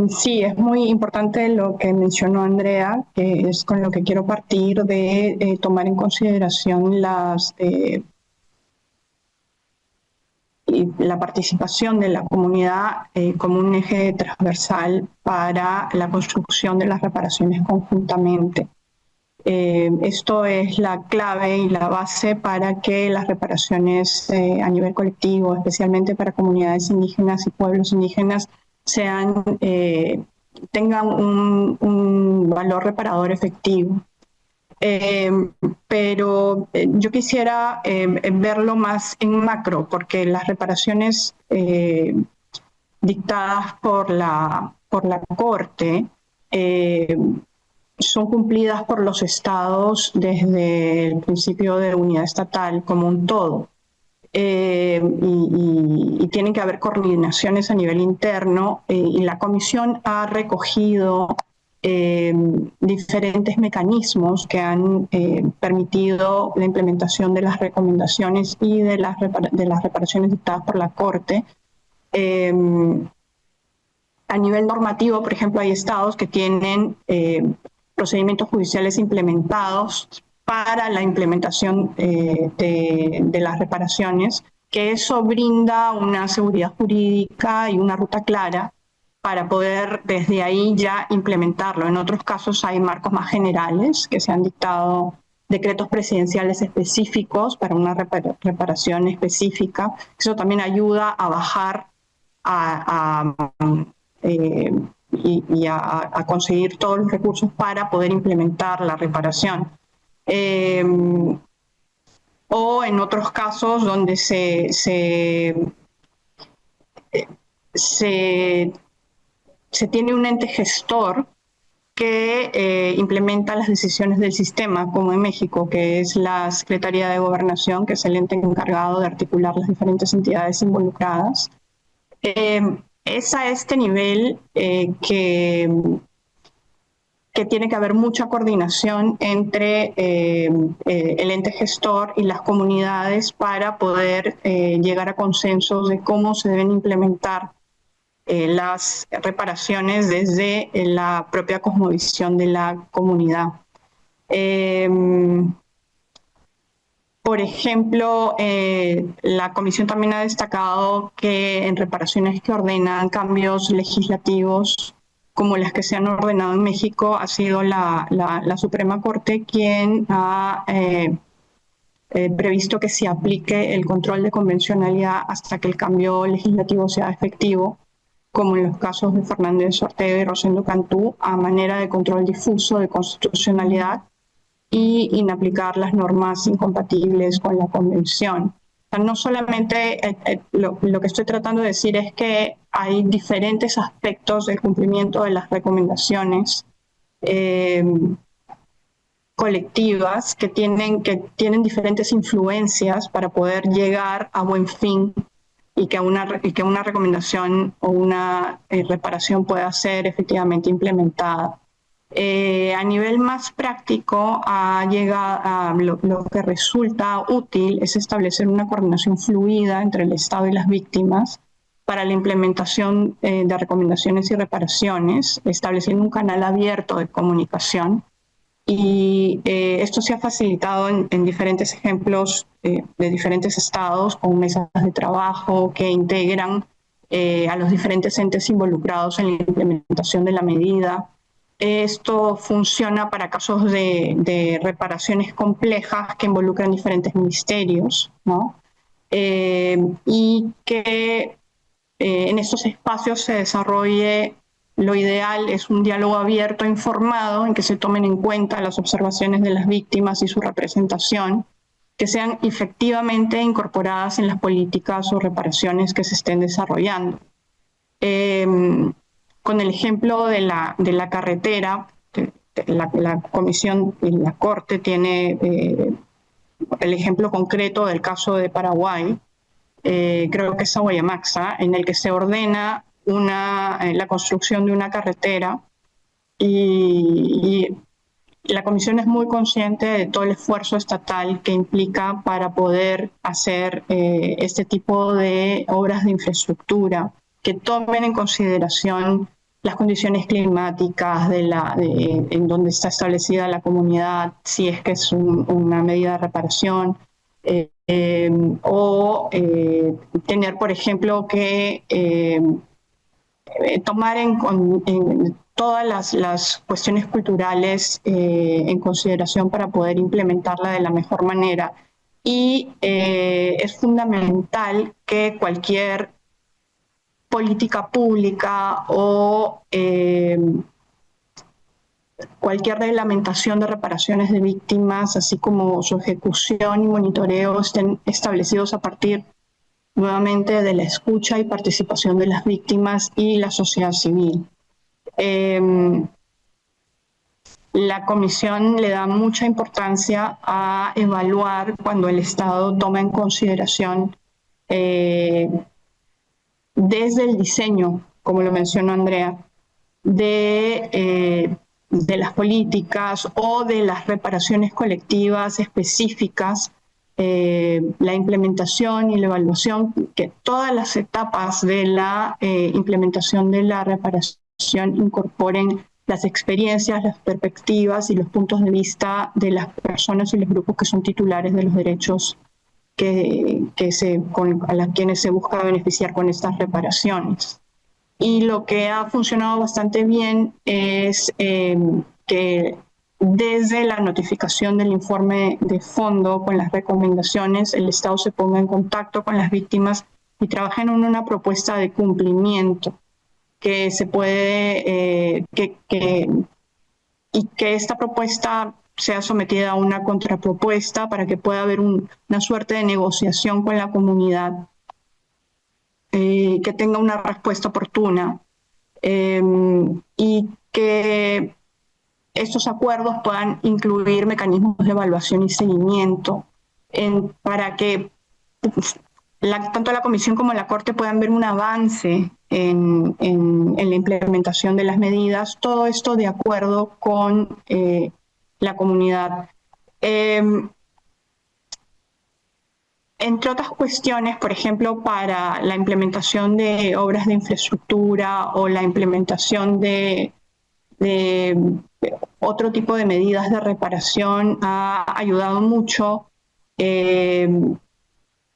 Sí, es muy importante lo que mencionó Andrea, que es con lo que quiero partir de tomar en consideración la participación de la comunidad como un eje transversal para la construcción de las reparaciones conjuntamente. Esto es la clave y la base para que las reparaciones a nivel colectivo, especialmente para comunidades indígenas y pueblos indígenas, tengan un valor reparador efectivo. Pero yo quisiera verlo más en macro, porque las reparaciones dictadas por la Corte son cumplidas por los estados desde el principio de unidad estatal como un todo. Y tienen que haber coordinaciones a nivel interno, y la Comisión ha recogido diferentes mecanismos que han permitido la implementación de las recomendaciones y de las reparaciones dictadas por la Corte. A nivel normativo, por ejemplo, hay estados que tienen procedimientos judiciales implementados para la implementación de las reparaciones, que eso brinda una seguridad jurídica y una ruta clara para poder desde ahí ya implementarlo. En otros casos hay marcos más generales, que se han dictado decretos presidenciales específicos para una reparación específica. Eso también ayuda a bajar y a conseguir todos los recursos para poder implementar la reparación. O en otros casos donde se tiene un ente gestor que implementa las decisiones del sistema, como en México, que es la Secretaría de Gobernación, que es el ente encargado de articular las diferentes entidades involucradas. Es a este nivel que tiene que haber mucha coordinación entre el ente gestor y las comunidades para poder llegar a consensos de cómo se deben implementar las reparaciones desde la propia cosmovisión de la comunidad. Por ejemplo, la Comisión también ha destacado que en reparaciones que ordenan cambios legislativos como las que se han ordenado en México, ha sido la Suprema Corte quien ha previsto que se aplique el control de convencionalidad hasta que el cambio legislativo sea efectivo, como en los casos de Fernández Ortega y Rosendo Cantú, a manera de control difuso de constitucionalidad y inaplicar las normas incompatibles con la Convención. sea, no solamente lo que estoy tratando de decir es que hay diferentes aspectos del cumplimiento de las recomendaciones colectivas que tienen diferentes influencias para poder llegar a buen fin y que una recomendación o una reparación pueda ser efectivamente implementada. A nivel más práctico, lo que resulta útil es establecer una coordinación fluida entre el Estado y las víctimas para la implementación de recomendaciones y reparaciones, estableciendo un canal abierto de comunicación. Y esto se ha facilitado en diferentes ejemplos de diferentes estados, con mesas de trabajo que integran a los diferentes entes involucrados en la implementación de la medida. Esto funciona para casos de reparaciones complejas que involucran diferentes ministerios, ¿no? Y que en estos espacios se desarrolle. Lo ideal es un diálogo abierto e informado en que se tomen en cuenta las observaciones de las víctimas y su representación, que sean efectivamente incorporadas en las políticas o reparaciones que se estén desarrollando. Con el ejemplo de la carretera, la Comisión y la Corte tiene el ejemplo concreto del caso de Paraguay, creo que es Aguayamaxa, en el que se ordena la construcción de una carretera y la Comisión es muy consciente de todo el esfuerzo estatal que implica para poder hacer este tipo de obras de infraestructura que tomen en consideración las condiciones climáticas en donde está establecida la comunidad, si es que es una medida de reparación, o tener, por ejemplo, que tomar en todas las cuestiones culturales en consideración para poder implementarla de la mejor manera. Y es fundamental que cualquier política pública o cualquier reglamentación de reparaciones de víctimas, así como su ejecución y monitoreo, estén establecidos a partir nuevamente de la escucha y participación de las víctimas y la sociedad civil. La Comisión le da mucha importancia a evaluar cuando el Estado toma en consideración desde el diseño, como lo mencionó Andrea, de las políticas o de las reparaciones colectivas específicas, la implementación y la evaluación, que todas las etapas de la implementación de la reparación incorporen las experiencias, las perspectivas y los puntos de vista de las personas y los grupos que son titulares de los derechos a las quienes se busca beneficiar con estas reparaciones. Y lo que ha funcionado bastante bien es que desde la notificación del informe de fondo con las recomendaciones, el Estado se ponga en contacto con las víctimas y trabaje en una propuesta de cumplimiento que se puede, y que esta propuesta sea sometida a una contrapropuesta para que pueda haber una suerte de negociación con la comunidad, que tenga una respuesta oportuna, y que estos acuerdos puedan incluir mecanismos de evaluación y seguimiento para que tanto la Comisión como la Corte puedan ver un avance en la implementación de las medidas, todo esto de acuerdo con la comunidad. Entre otras cuestiones, por ejemplo, para la implementación de obras de infraestructura o la implementación de otro tipo de medidas de reparación, ha ayudado mucho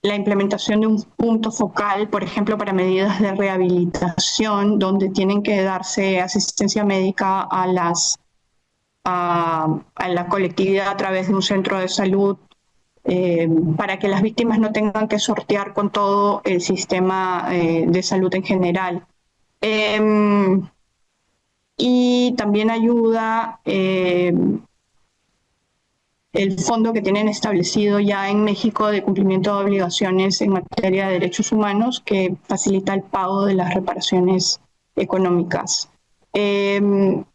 la implementación de un punto focal, por ejemplo, para medidas de rehabilitación, donde tienen que darse asistencia médica a la colectividad a través de un centro de salud, para que las víctimas no tengan que sortear con todo el sistema de salud en general. Y también ayuda el fondo que tienen establecido ya en México de cumplimiento de obligaciones en materia de derechos humanos que facilita el pago de las reparaciones económicas. Quiero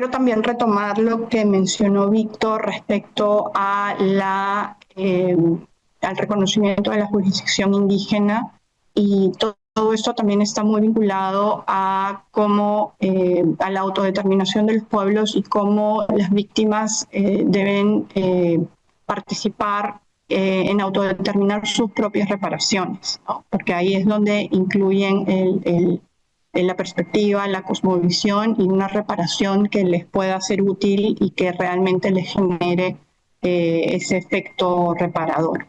también retomar lo que mencionó Víctor respecto a al reconocimiento de la jurisdicción indígena, y todo esto también está muy vinculado a a la autodeterminación de los pueblos y cómo las víctimas deben participar en autodeterminar sus propias reparaciones, ¿no? Porque ahí es donde incluyen la perspectiva, la cosmovisión y una reparación que les pueda ser útil y que realmente les genere ese efecto reparador.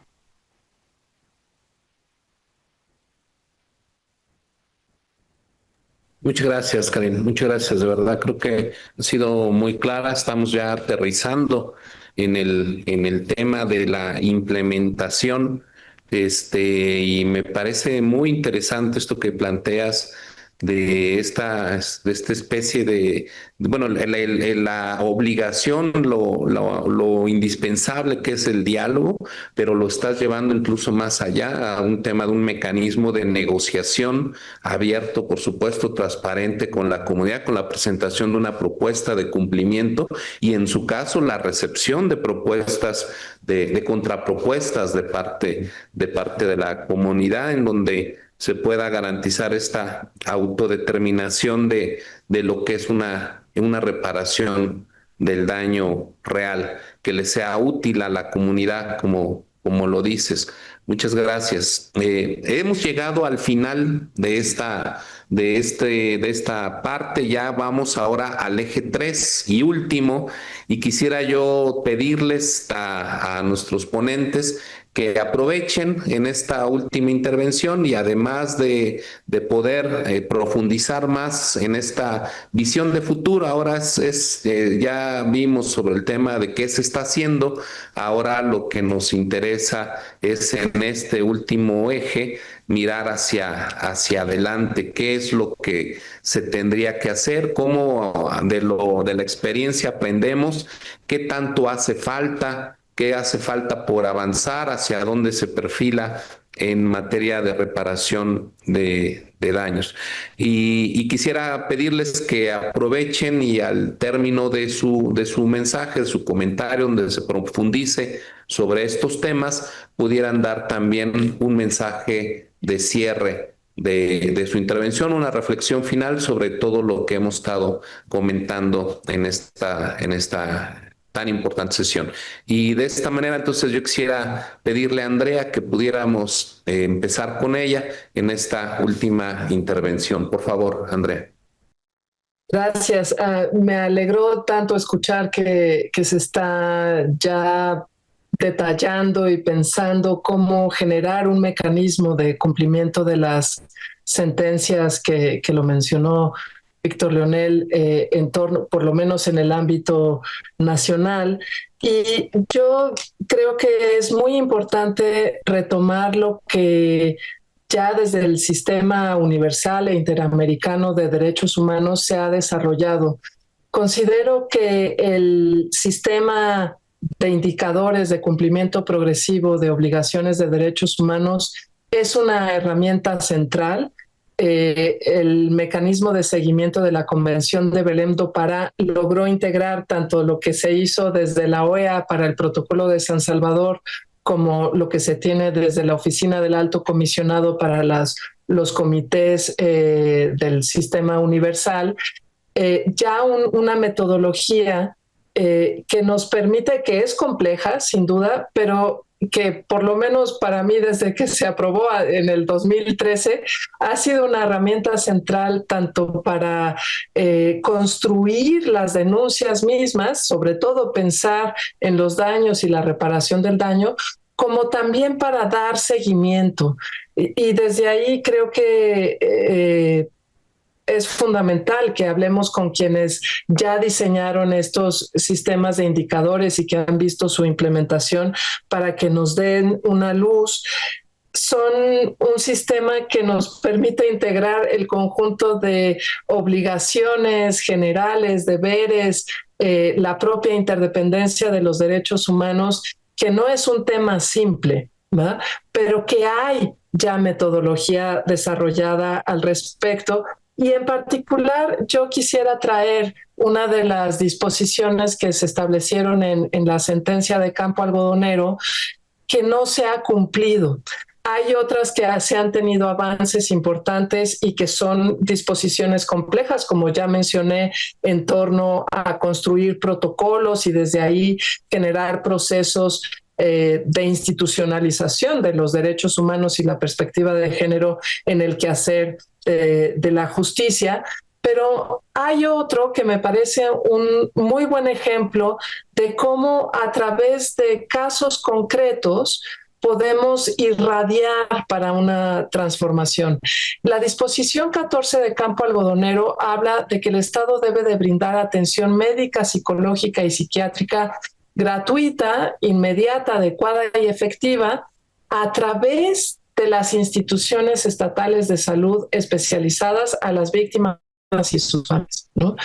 Muchas gracias, Karen. Muchas gracias. De verdad, creo que ha sido muy clara. Estamos ya aterrizando en el tema de la implementación. Y me parece muy interesante esto que planteas de esta especie bueno, la obligación, lo indispensable que es el diálogo, pero lo estás llevando incluso más allá a un tema de un mecanismo de negociación abierto, por supuesto, transparente con la comunidad, con la presentación de una propuesta de cumplimiento y en su caso la recepción de propuestas, de contrapropuestas de parte de la comunidad, en donde se pueda garantizar esta autodeterminación de lo que es una reparación del daño real, que le sea útil a la comunidad, como lo dices. Muchas gracias. Hemos llegado al final de esta parte. Ya vamos ahora al eje 3 y último, y quisiera yo pedirles a nuestros ponentes que aprovechen en esta última intervención y además de poder profundizar más en esta visión de futuro. Ahora ya vimos sobre el tema de qué se está haciendo. Ahora lo que nos interesa es en este último eje mirar hacia adelante, qué es lo que se tendría que hacer, cómo de la experiencia aprendemos, qué tanto hace falta, qué hace falta por avanzar, hacia dónde se perfila en materia de reparación de daños. Y quisiera pedirles que aprovechen y al término de su mensaje, de su comentario, donde se profundice sobre estos temas, pudieran dar también un mensaje de cierre de su intervención, una reflexión final sobre todo lo que hemos estado comentando en esta tan importante sesión. Y de esta manera, entonces, yo quisiera pedirle a Andrea que pudiéramos empezar con ella en esta última intervención. Por favor, Andrea. Gracias. Me alegró tanto escuchar que se está ya detallando y pensando cómo generar un mecanismo de cumplimiento de las sentencias que lo mencionó Víctor Leonel, en torno, por lo menos en el ámbito nacional. Y yo creo que es muy importante retomar lo que ya desde el sistema universal e interamericano de derechos humanos se ha desarrollado. Considero que el sistema de indicadores de cumplimiento progresivo de obligaciones de derechos humanos es una herramienta central. El mecanismo de seguimiento de la Convención de Belém do Pará logró integrar tanto lo que se hizo desde la OEA para el Protocolo de San Salvador como lo que se tiene desde la Oficina del Alto Comisionado para los comités del Sistema Universal, ya una metodología que nos permite, que es compleja sin duda, pero que por lo menos para mí desde que se aprobó en el 2013 ha sido una herramienta central tanto para construir las denuncias mismas, sobre todo pensar en los daños y la reparación del daño, como también para dar seguimiento. Y desde ahí creo que es fundamental que hablemos con quienes ya diseñaron estos sistemas de indicadores y que han visto su implementación para que nos den una luz son un sistema que nos permite integrar el conjunto de obligaciones generales, deberes, la propia interdependencia de los derechos humanos, que no es un tema simple, ¿verdad? Pero que hay ya metodología desarrollada al respecto. Y en particular, yo quisiera traer una de las disposiciones que se establecieron en la sentencia de Campo Algodonero, que no se ha cumplido. Hay otras que se han tenido avances importantes y que son disposiciones complejas, como ya mencioné, en torno a construir protocolos y desde ahí generar procesos de institucionalización de los derechos humanos y la perspectiva de género en el quehacer de la justicia. Pero hay otro que me parece un muy buen ejemplo de cómo a través de casos concretos podemos irradiar para una transformación. La disposición 14 de Campo Algodonero habla de que el Estado debe de brindar atención médica, psicológica y psiquiátrica gratuita, inmediata, adecuada y efectiva a través de las instituciones estatales de salud especializadas a las víctimas y sus familias, ¿no?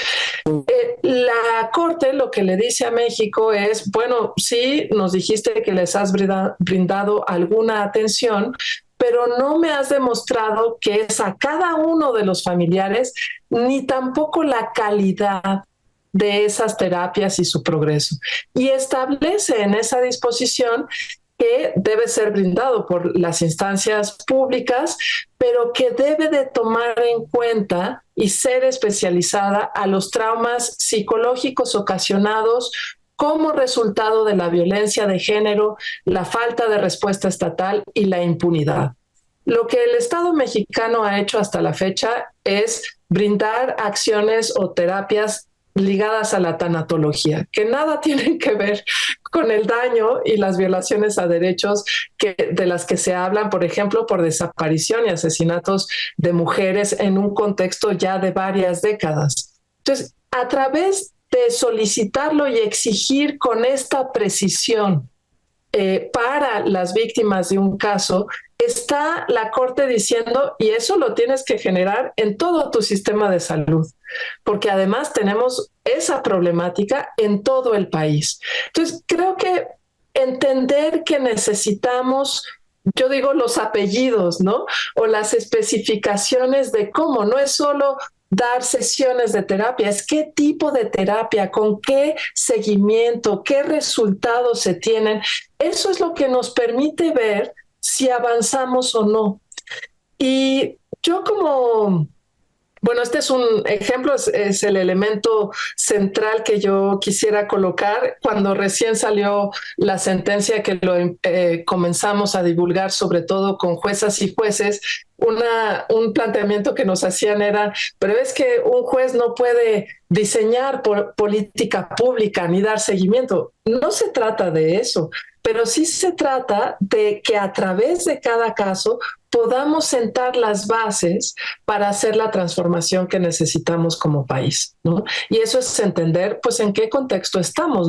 La Corte lo que le dice a México es, bueno, sí, nos dijiste que les has brindado alguna atención, pero no me has demostrado que es a cada uno de los familiares, ni tampoco la calidad de esas terapias y su progreso. Y establece en esa disposición que debe ser brindado por las instancias públicas, pero que debe de tomar en cuenta y ser especializada a los traumas psicológicos ocasionados como resultado de la violencia de género, la falta de respuesta estatal y la impunidad. Lo que el Estado mexicano ha hecho hasta la fecha es brindar acciones o terapias ligadas a la tanatología, que nada tienen que ver con el daño y las violaciones a derechos de las que se hablan, por ejemplo, por desaparición y asesinatos de mujeres en un contexto ya de varias décadas. Entonces, a través de solicitarlo y exigir con esta precisión para las víctimas de un caso, está la Corte diciendo, y eso lo tienes que generar en todo tu sistema de salud, porque además tenemos esa problemática en todo el país. Entonces, creo que entender que necesitamos, yo digo, los apellidos, ¿no? O las especificaciones de cómo, no es solo dar sesiones de terapia, es qué tipo de terapia, con qué seguimiento, qué resultados se tienen. Eso es lo que nos permite ver si avanzamos o no. Y yo bueno, este es un ejemplo, es el elemento central que yo quisiera colocar. Cuando recién salió la sentencia que lo comenzamos a divulgar, sobre todo con juezas y jueces, un planteamiento que nos hacían era, pero es que un juez no puede diseñar política pública ni dar seguimiento. No se trata de eso, pero sí se trata de que a través de cada caso podamos sentar las bases para hacer la transformación que necesitamos como país, ¿no? Y eso es entender, pues, en qué contexto estamos,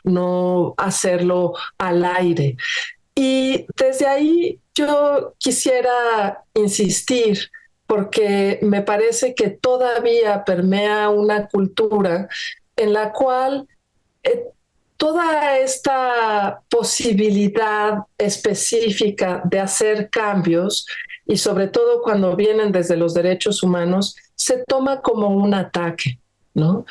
no hacerlo al aire. Y desde ahí yo quisiera insistir, porque me parece que todavía permea una cultura en la cual toda esta posibilidad específica de hacer cambios, y sobre todo cuando vienen desde los derechos humanos, se toma como un ataque, ¿no?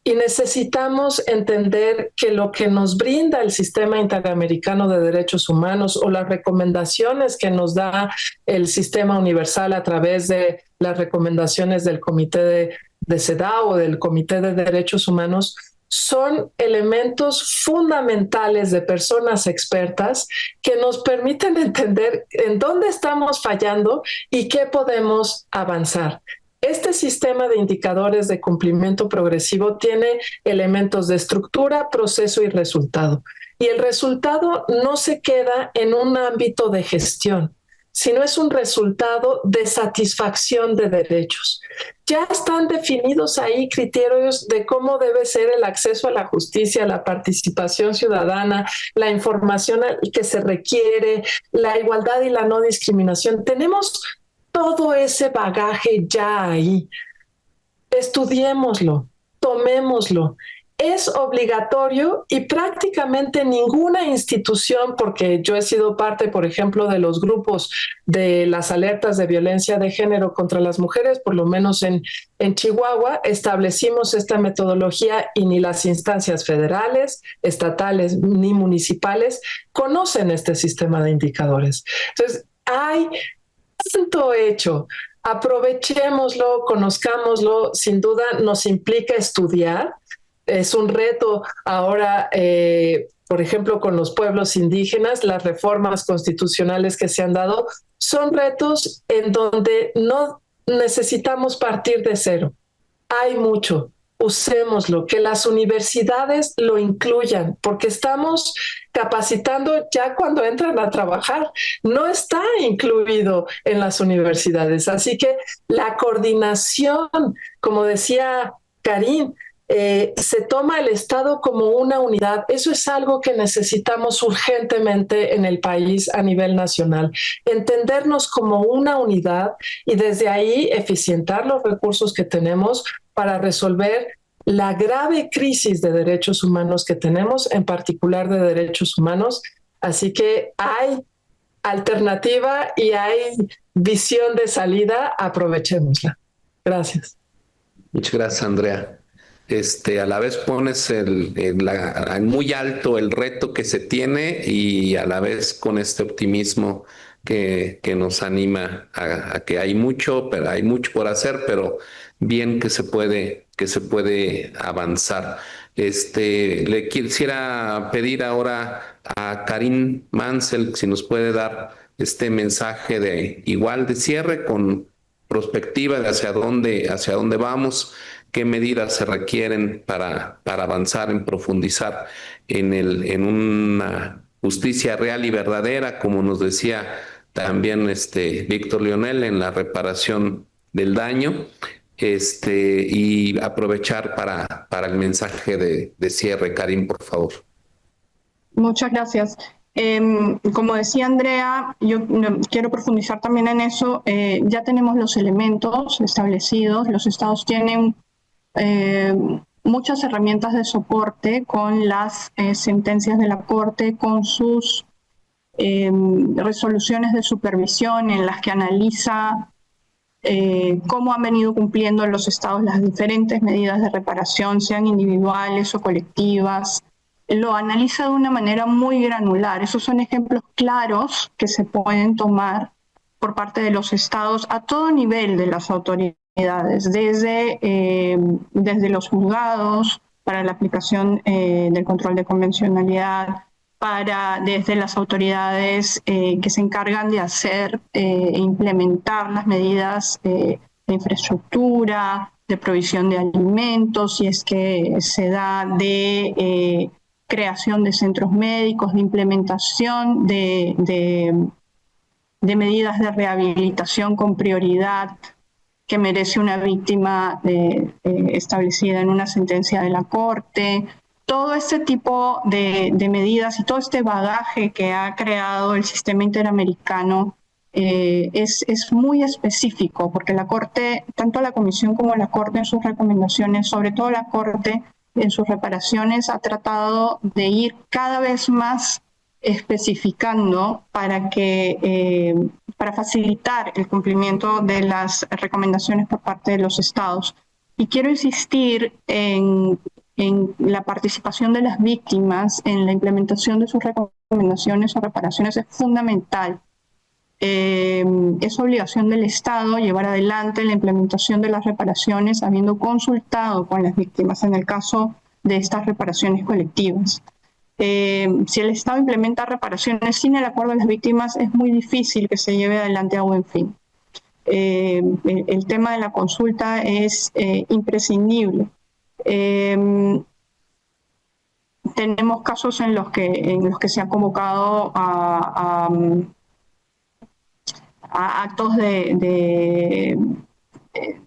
Y necesitamos entender que lo que nos brinda el Sistema Interamericano de Derechos Humanos o las recomendaciones que nos da el Sistema Universal a través de las recomendaciones del Comité de CEDAW o del Comité de Derechos Humanos son elementos fundamentales de personas expertas que nos permiten entender en dónde estamos fallando y qué podemos avanzar. Este sistema de indicadores de cumplimiento progresivo tiene elementos de estructura, proceso y resultado. Y el resultado no se queda en un ámbito de gestión, sino es un resultado de satisfacción de derechos. ya están definidos ahí criterios de cómo debe ser el acceso a la justicia, la participación ciudadana, la información que se requiere, la igualdad y la no discriminación. Tenemos todo ese bagaje ya ahí. Estudiémoslo, tomémoslo. Es obligatorio y prácticamente ninguna institución, porque yo he sido parte, por ejemplo, de los grupos de las alertas de violencia de género contra las mujeres, por lo menos en Chihuahua, establecimos esta metodología y ni las instancias federales, estatales ni municipales conocen este sistema de indicadores. Entonces, hay tanto hecho. Aprovechémoslo, conozcámoslo, sin duda nos implica estudiar. Es un reto ahora, por ejemplo, con los pueblos indígenas, las reformas constitucionales que se han dado son retos en donde no necesitamos partir de cero. Hay mucho, usémoslo, que las universidades lo incluyan, porque estamos capacitando ya cuando entran a trabajar. No está incluido en las universidades. Así que la coordinación, como decía Karin, se toma el Estado como una unidad. Eso es algo que necesitamos urgentemente en el país a nivel nacional. Entendernos como una unidad y desde ahí eficientar los recursos que tenemos para resolver la grave crisis de derechos humanos que tenemos, en particular de derechos humanos. Así que hay alternativa y hay visión de salida. Aprovechémosla. Gracias. Muchas gracias, Andrea. A la vez pones muy alto el reto que se tiene y a la vez con este optimismo que nos anima a que hay mucho por hacer, pero bien que se puede avanzar. Le quisiera pedir ahora a Karin Mansell si nos puede dar este mensaje de cierre con perspectiva de hacia dónde vamos. ¿Qué medidas se requieren para avanzar en profundizar en una justicia real y verdadera, como nos decía también Víctor Leonel, en la reparación del daño, y aprovechar para el mensaje de cierre? Karin, por favor. Muchas gracias. Como decía Andrea, yo quiero profundizar también en eso. Ya tenemos los elementos establecidos. Los estados tienen muchas herramientas de soporte con las sentencias de la Corte, con sus resoluciones de supervisión en las que analiza cómo han venido cumpliendo los estados las diferentes medidas de reparación, sean individuales o colectivas. Lo analiza de una manera muy granular. Esos son ejemplos claros que se pueden tomar por parte de los estados a todo nivel de las autoridades, desde los juzgados para la aplicación del control de convencionalidad, desde las autoridades que se encargan de hacer e implementar las medidas de infraestructura, de provisión de alimentos, si es que se da de creación de centros médicos, de implementación de medidas de rehabilitación con prioridad que merece una víctima establecida en una sentencia de la Corte. Todo este tipo de medidas y todo este bagaje que ha creado el sistema interamericano es muy específico, porque la Corte, tanto la Comisión como la Corte en sus recomendaciones, sobre todo la Corte en sus reparaciones, ha tratado de ir cada vez más especificando para facilitar el cumplimiento de las recomendaciones por parte de los estados. Y quiero insistir en la participación de las víctimas en la implementación de sus recomendaciones o reparaciones. Es fundamental. Es obligación del Estado llevar adelante la implementación de las reparaciones habiendo consultado con las víctimas en el caso de estas reparaciones colectivas. Si el Estado implementa reparaciones sin el acuerdo de las víctimas, es muy difícil que se lleve adelante a buen fin. El tema de la consulta es imprescindible. Tenemos casos en los que se ha convocado a actos de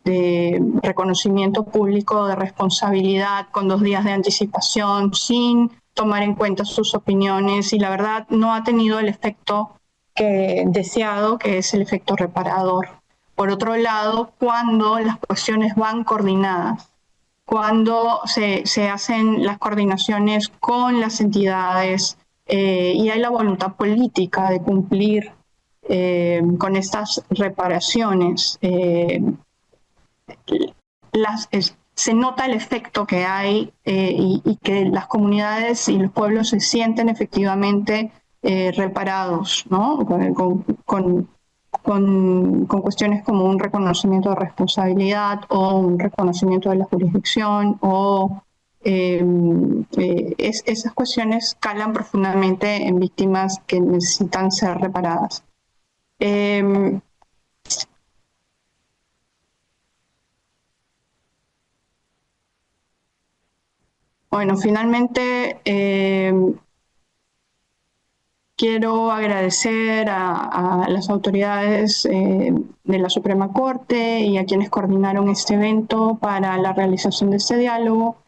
de reconocimiento público de responsabilidad con 2 días de anticipación, sin tomar en cuenta sus opiniones, y la verdad no ha tenido el efecto deseado, que es el efecto reparador. Por otro lado, cuando las cuestiones van coordinadas, cuando se hacen las coordinaciones con las entidades y hay la voluntad política de cumplir con estas reparaciones, se nota el efecto que hay y que las comunidades y los pueblos se sienten efectivamente reparados, ¿no? Con cuestiones como un reconocimiento de responsabilidad o un reconocimiento de la jurisdicción o esas cuestiones calan profundamente en víctimas que necesitan ser reparadas. Bueno, finalmente quiero agradecer a las autoridades de la Suprema Corte y a quienes coordinaron este evento para la realización de este diálogo.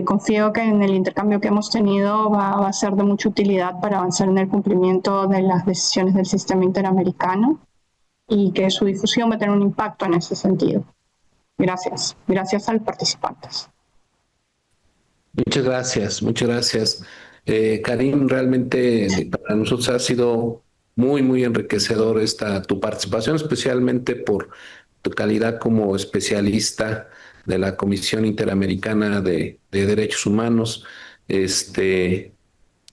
Confío que en el intercambio que hemos tenido va a ser de mucha utilidad para avanzar en el cumplimiento de las decisiones del sistema interamericano y que su difusión va a tener un impacto en ese sentido. Gracias. Gracias a los participantes. Muchas gracias, muchas gracias. Karim, realmente para nosotros ha sido muy, muy enriquecedor tu participación, especialmente por tu calidad como especialista de la Comisión Interamericana de Derechos Humanos, que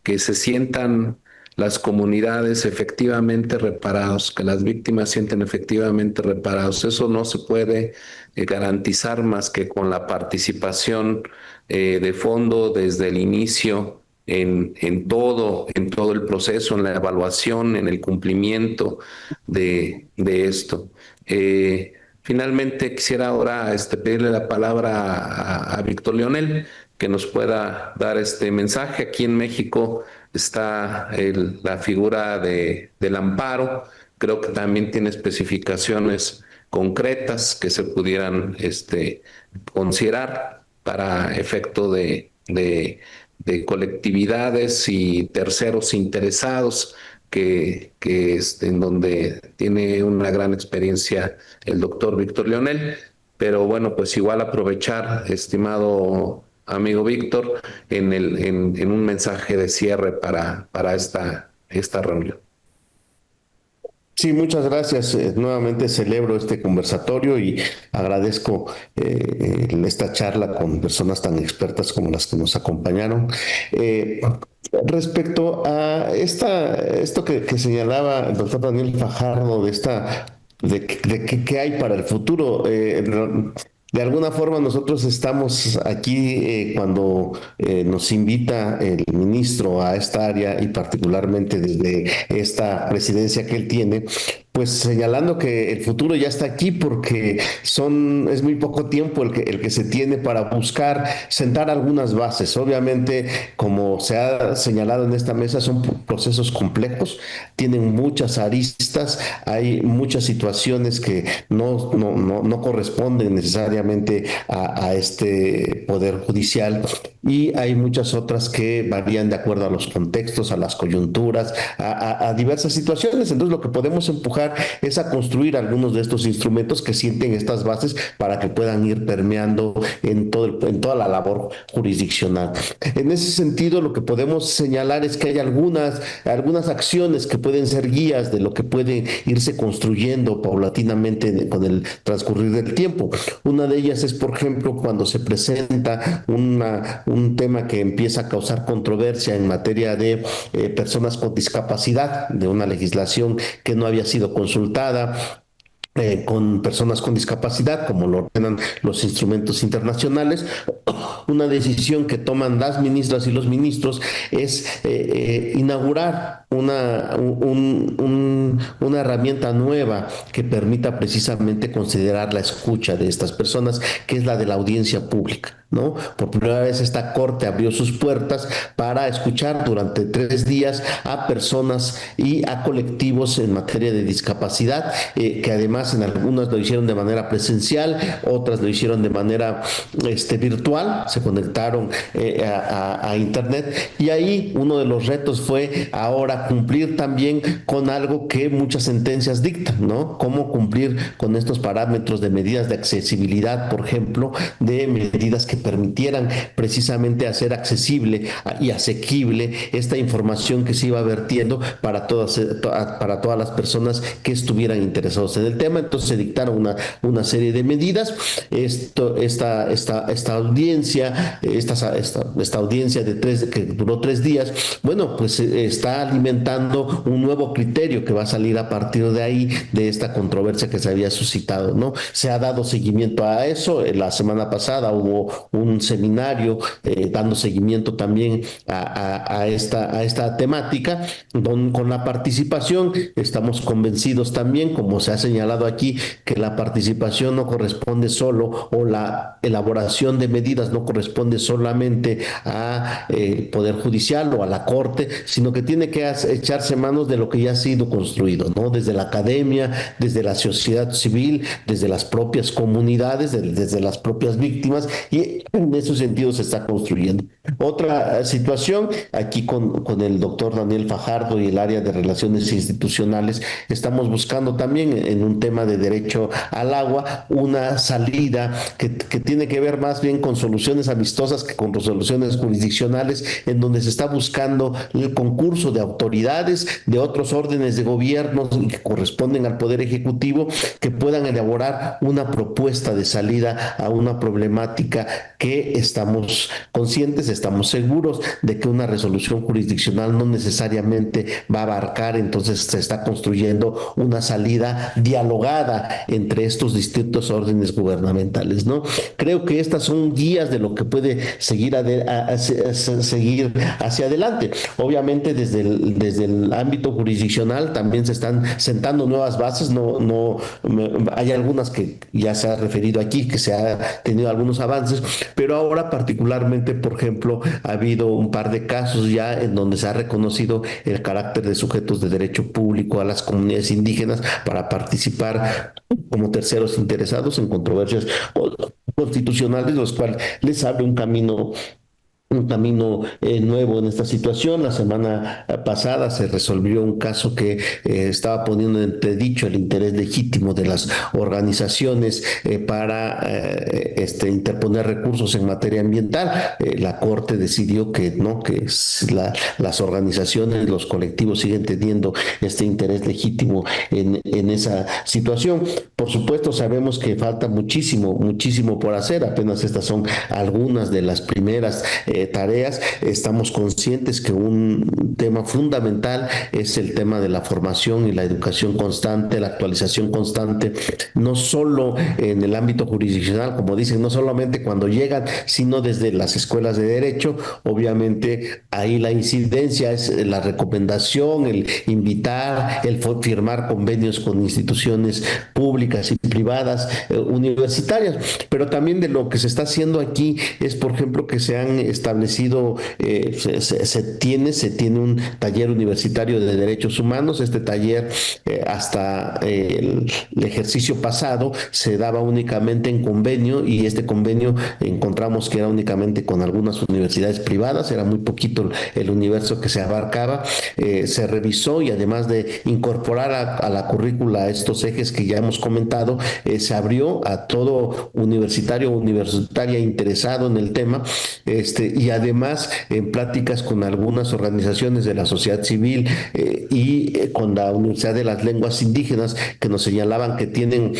se sientan las comunidades efectivamente reparados, que las víctimas sienten efectivamente reparados. Eso no se puede garantizar más que con la participación de fondo desde el inicio en todo el proceso, en la evaluación, en el cumplimiento de esto. Finalmente quisiera ahora pedirle la palabra a Víctor Leonel, que nos pueda dar este mensaje. Aquí en México está la figura del amparo. Creo que también tiene especificaciones concretas que se pudieran considerar para efecto de colectividades y terceros interesados en donde tiene una gran experiencia el doctor Víctor Leonel. Pero bueno, pues igual aprovechar, estimado amigo Víctor, en un mensaje de cierre para esta reunión. Sí, muchas gracias. Nuevamente celebro este conversatorio y agradezco esta charla con personas tan expertas como las que nos acompañaron. Respecto a esto que señalaba el doctor Daniel Fajardo, de qué hay para el futuro, de alguna forma nosotros estamos aquí cuando nos invita el ministro a esta área y particularmente desde esta presidencia que él tiene, pues señalando que el futuro ya está aquí porque es muy poco tiempo el que se tiene para buscar sentar algunas bases. Obviamente, como se ha señalado en esta mesa, son procesos complejos, tienen muchas aristas, hay muchas situaciones que no corresponden necesariamente a este poder judicial y hay muchas otras que varían de acuerdo a los contextos, a las coyunturas, a diversas situaciones. Entonces, lo que podemos empujar es a construir algunos de estos instrumentos que sienten estas bases para que puedan ir permeando en toda la labor jurisdiccional. En ese sentido, lo que podemos señalar es que hay algunas acciones que pueden ser guías de lo que puede irse construyendo paulatinamente con el transcurrir del tiempo. Una de ellas es, por ejemplo, cuando se presenta un tema que empieza a causar controversia en materia de personas con discapacidad, de una legislación que no había sido consultada con personas con discapacidad, como lo ordenan los instrumentos internacionales. Una decisión que toman las ministras y los ministros es inaugurar una herramienta nueva que permita precisamente considerar la escucha de estas personas, que es la de la audiencia pública, ¿no? Por primera vez esta corte abrió sus puertas para escuchar durante 3 días a personas y a colectivos en materia de discapacidad, que además en algunas lo hicieron de manera presencial, otras lo hicieron de manera virtual, se conectaron a internet, y ahí uno de los retos fue ahora cumplir también con algo que muchas sentencias dictan, ¿no? Cómo cumplir con estos parámetros de medidas de accesibilidad, por ejemplo, de medidas que permitieran precisamente hacer accesible y asequible esta información que se iba vertiendo para todas las personas que estuvieran interesados en el tema. Entonces se dictaron una serie de medidas. Esta audiencia, esta audiencia que duró 3 días, bueno, pues está alimentando un nuevo criterio que va a salir a partir de ahí, de esta controversia que se había suscitado, ¿no? Se ha dado seguimiento a eso. La semana pasada hubo un seminario dando seguimiento también a esta temática, con la participación. Estamos convencidos también, como se ha señalado aquí, que la participación no corresponde solo, o la elaboración de medidas no corresponde solamente a Poder Judicial o a la Corte, sino que tiene que echarse manos de lo que ya ha sido construido, ¿no? Desde la academia, desde la sociedad civil, desde las propias comunidades, desde las propias víctimas, y en ese sentido se está construyendo. Otra situación, aquí con el doctor Daniel Fajardo y el área de Relaciones Institucionales, estamos buscando también en un tema de derecho al agua una salida que tiene que ver más bien con soluciones amistosas que con resoluciones jurisdiccionales, en donde se está buscando el concurso de autoridades de otros órdenes de gobierno que corresponden al Poder Ejecutivo, que puedan elaborar una propuesta de salida a una problemática que estamos conscientes, estamos seguros de que una resolución jurisdiccional no necesariamente va a abarcar. Entonces se está construyendo una salida dialogada entre estos distintos órdenes gubernamentales, ¿no? Creo que estas son guías de lo que puede seguir seguir hacia adelante. Obviamente desde el ámbito jurisdiccional también se están sentando nuevas bases. Hay algunas que ya se ha referido aquí, que se ha tenido algunos avances, pero ahora particularmente, por ejemplo, ha habido un par de casos ya en donde se ha reconocido el carácter de sujetos de derecho público a las comunidades indígenas para participar como terceros interesados en controversias constitucionales, los cuales les abre un camino nuevo en esta situación. La semana pasada se resolvió un caso que estaba poniendo en entredicho el interés legítimo de las organizaciones para interponer recursos en materia ambiental. La Corte decidió que no, que las organizaciones, los colectivos siguen teniendo este interés legítimo en esa situación. Por supuesto, sabemos que falta muchísimo por hacer. Apenas estas son algunas de las primeras tareas. Estamos conscientes que un tema fundamental es el tema de la formación y la educación constante, la actualización constante, no solo en el ámbito jurisdiccional, como dicen, no solamente cuando llegan, sino desde las escuelas de derecho. Obviamente ahí la incidencia es la recomendación, el invitar, el firmar convenios con instituciones públicas y privadas, universitarias, pero también de lo que se está haciendo aquí es, por ejemplo, que se han establecido, se tiene un taller universitario de derechos humanos. Este taller hasta el ejercicio pasado se daba únicamente en convenio, y este convenio encontramos que era únicamente con algunas universidades privadas, era muy poquito el universo que se abarcaba. Se revisó, y además de incorporar a la currícula estos ejes que ya hemos comentado, se abrió a todo universitario o universitaria interesado en el tema, y además en pláticas con algunas organizaciones de la sociedad civil y con la Universidad de las Lenguas Indígenas, que nos señalaban que tienen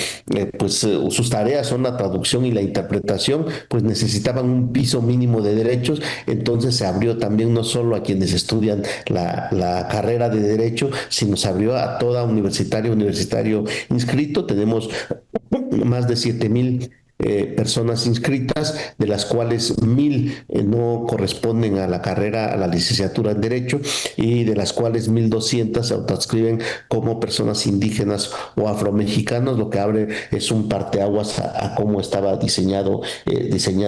sus tareas son la traducción y la interpretación, pues necesitaban un piso mínimo de derechos. Entonces se abrió también no solo a quienes estudian la carrera de derecho, sino se abrió a toda universitario inscrito. Tenemos más de 7,000 personas inscritas, de las cuales 1,000 no corresponden a la carrera, a la licenciatura en Derecho, y de las cuales 1,200 se autoadscriben como personas indígenas o afromexicanos, lo que abre es un parteaguas a cómo estaba diseñada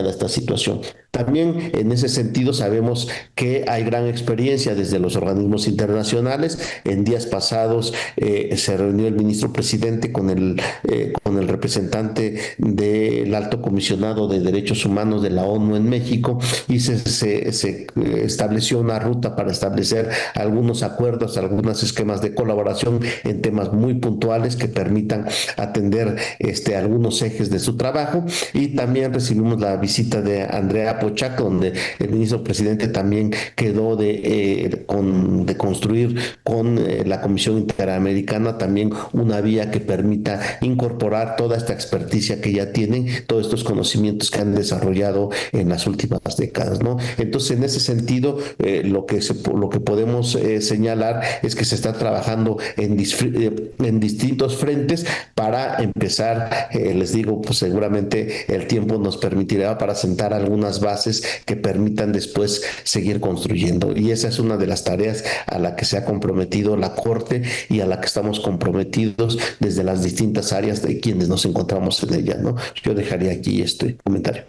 esta situación. También en ese sentido sabemos que hay gran experiencia desde los organismos internacionales. En días pasados se reunió el ministro presidente con el representante del Alto Comisionado de Derechos Humanos de la ONU en México, y se estableció una ruta para establecer algunos acuerdos, algunos esquemas de colaboración en temas muy puntuales que permitan atender algunos ejes de su trabajo. Y también recibimos la visita de Andrea Pochac, donde el ministro presidente también quedó de construir con la Comisión Interamericana también una vía que permita incorporar toda esta experticia que ya tienen, todos estos conocimientos que han desarrollado en las últimas décadas, ¿no? Entonces, en ese sentido, lo que podemos señalar es que se está trabajando en distintos frentes para empezar, les digo, pues seguramente el tiempo nos permitirá para sentar algunas bases que permitan después seguir construyendo. Y esa es una de las tareas a la que se ha comprometido la Corte y a la que estamos comprometidos desde las distintas áreas de quienes nos encontramos en ella, ¿no? Yo dejaría aquí este comentario.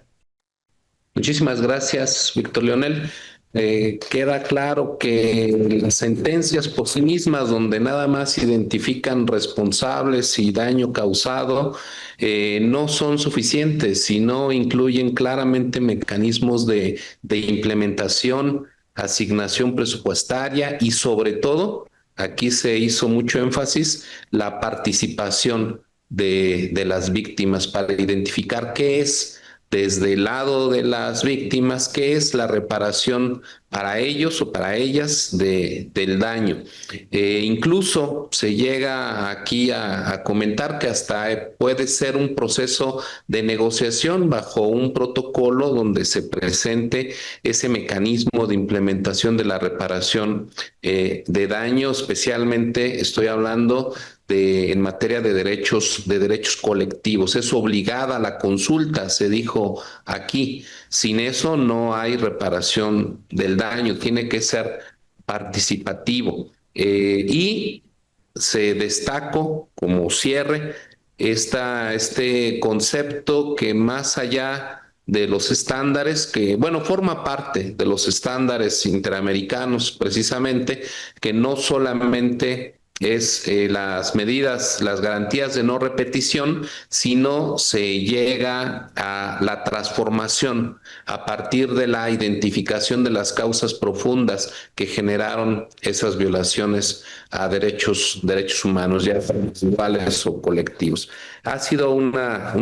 Muchísimas gracias, Víctor Leonel. Queda claro que las sentencias por sí mismas, donde nada más identifican responsables y daño causado, no son suficientes, sino incluyen claramente mecanismos de implementación, asignación presupuestaria y sobre todo, aquí se hizo mucho énfasis, la participación de las víctimas para identificar qué es, desde el lado de las víctimas, qué es la reparación para ellos o para ellas del daño. Incluso se llega aquí a comentar que hasta puede ser un proceso de negociación bajo un protocolo donde se presente ese mecanismo de implementación de la reparación de daño, especialmente estoy hablando en materia de derechos colectivos. Es obligada la consulta, se dijo aquí. Sin eso no hay reparación del daño, tiene que ser participativo. Y se destacó como cierre este concepto que más allá de los estándares, que bueno, forma parte de los estándares interamericanos precisamente, que no solamente es las medidas, las garantías de no repetición, sino se llega a la transformación a partir de la identificación de las causas profundas que generaron esas violaciones a derechos humanos, ya individuales o colectivos. Ha sido una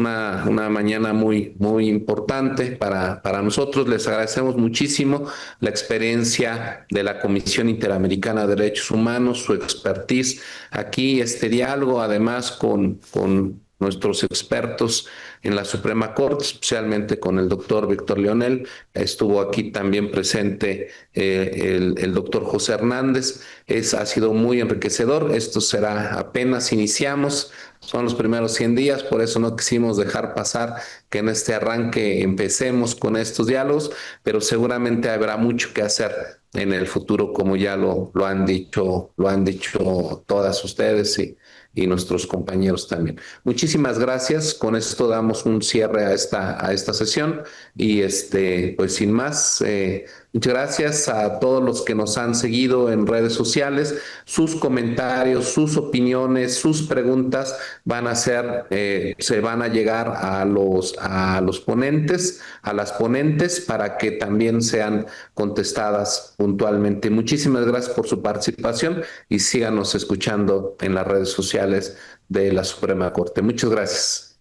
mañana muy importante para nosotros. Les agradecemos muchísimo la experiencia de la Comisión Interamericana de Derechos Humanos, su expertise aquí, este diálogo, además con nuestros expertos en la Suprema Corte, especialmente con el doctor Víctor Leonel. Estuvo aquí también presente el doctor José Hernández. Ha sido muy enriquecedor. Esto será, apenas iniciamos, son los primeros 100 días, por eso no quisimos dejar pasar que en este arranque empecemos con estos diálogos, pero seguramente habrá mucho que hacer en el futuro, como ya lo han dicho todas ustedes y nuestros compañeros también. Muchísimas gracias. Con esto damos un cierre a esta sesión y pues sin más, muchas gracias a todos los que nos han seguido en redes sociales. Sus comentarios, sus opiniones, sus preguntas se van a llegar a los ponentes, a las ponentes, para que también sean contestadas puntualmente. Muchísimas gracias por su participación y síganos escuchando en las redes sociales de la Suprema Corte. Muchas gracias.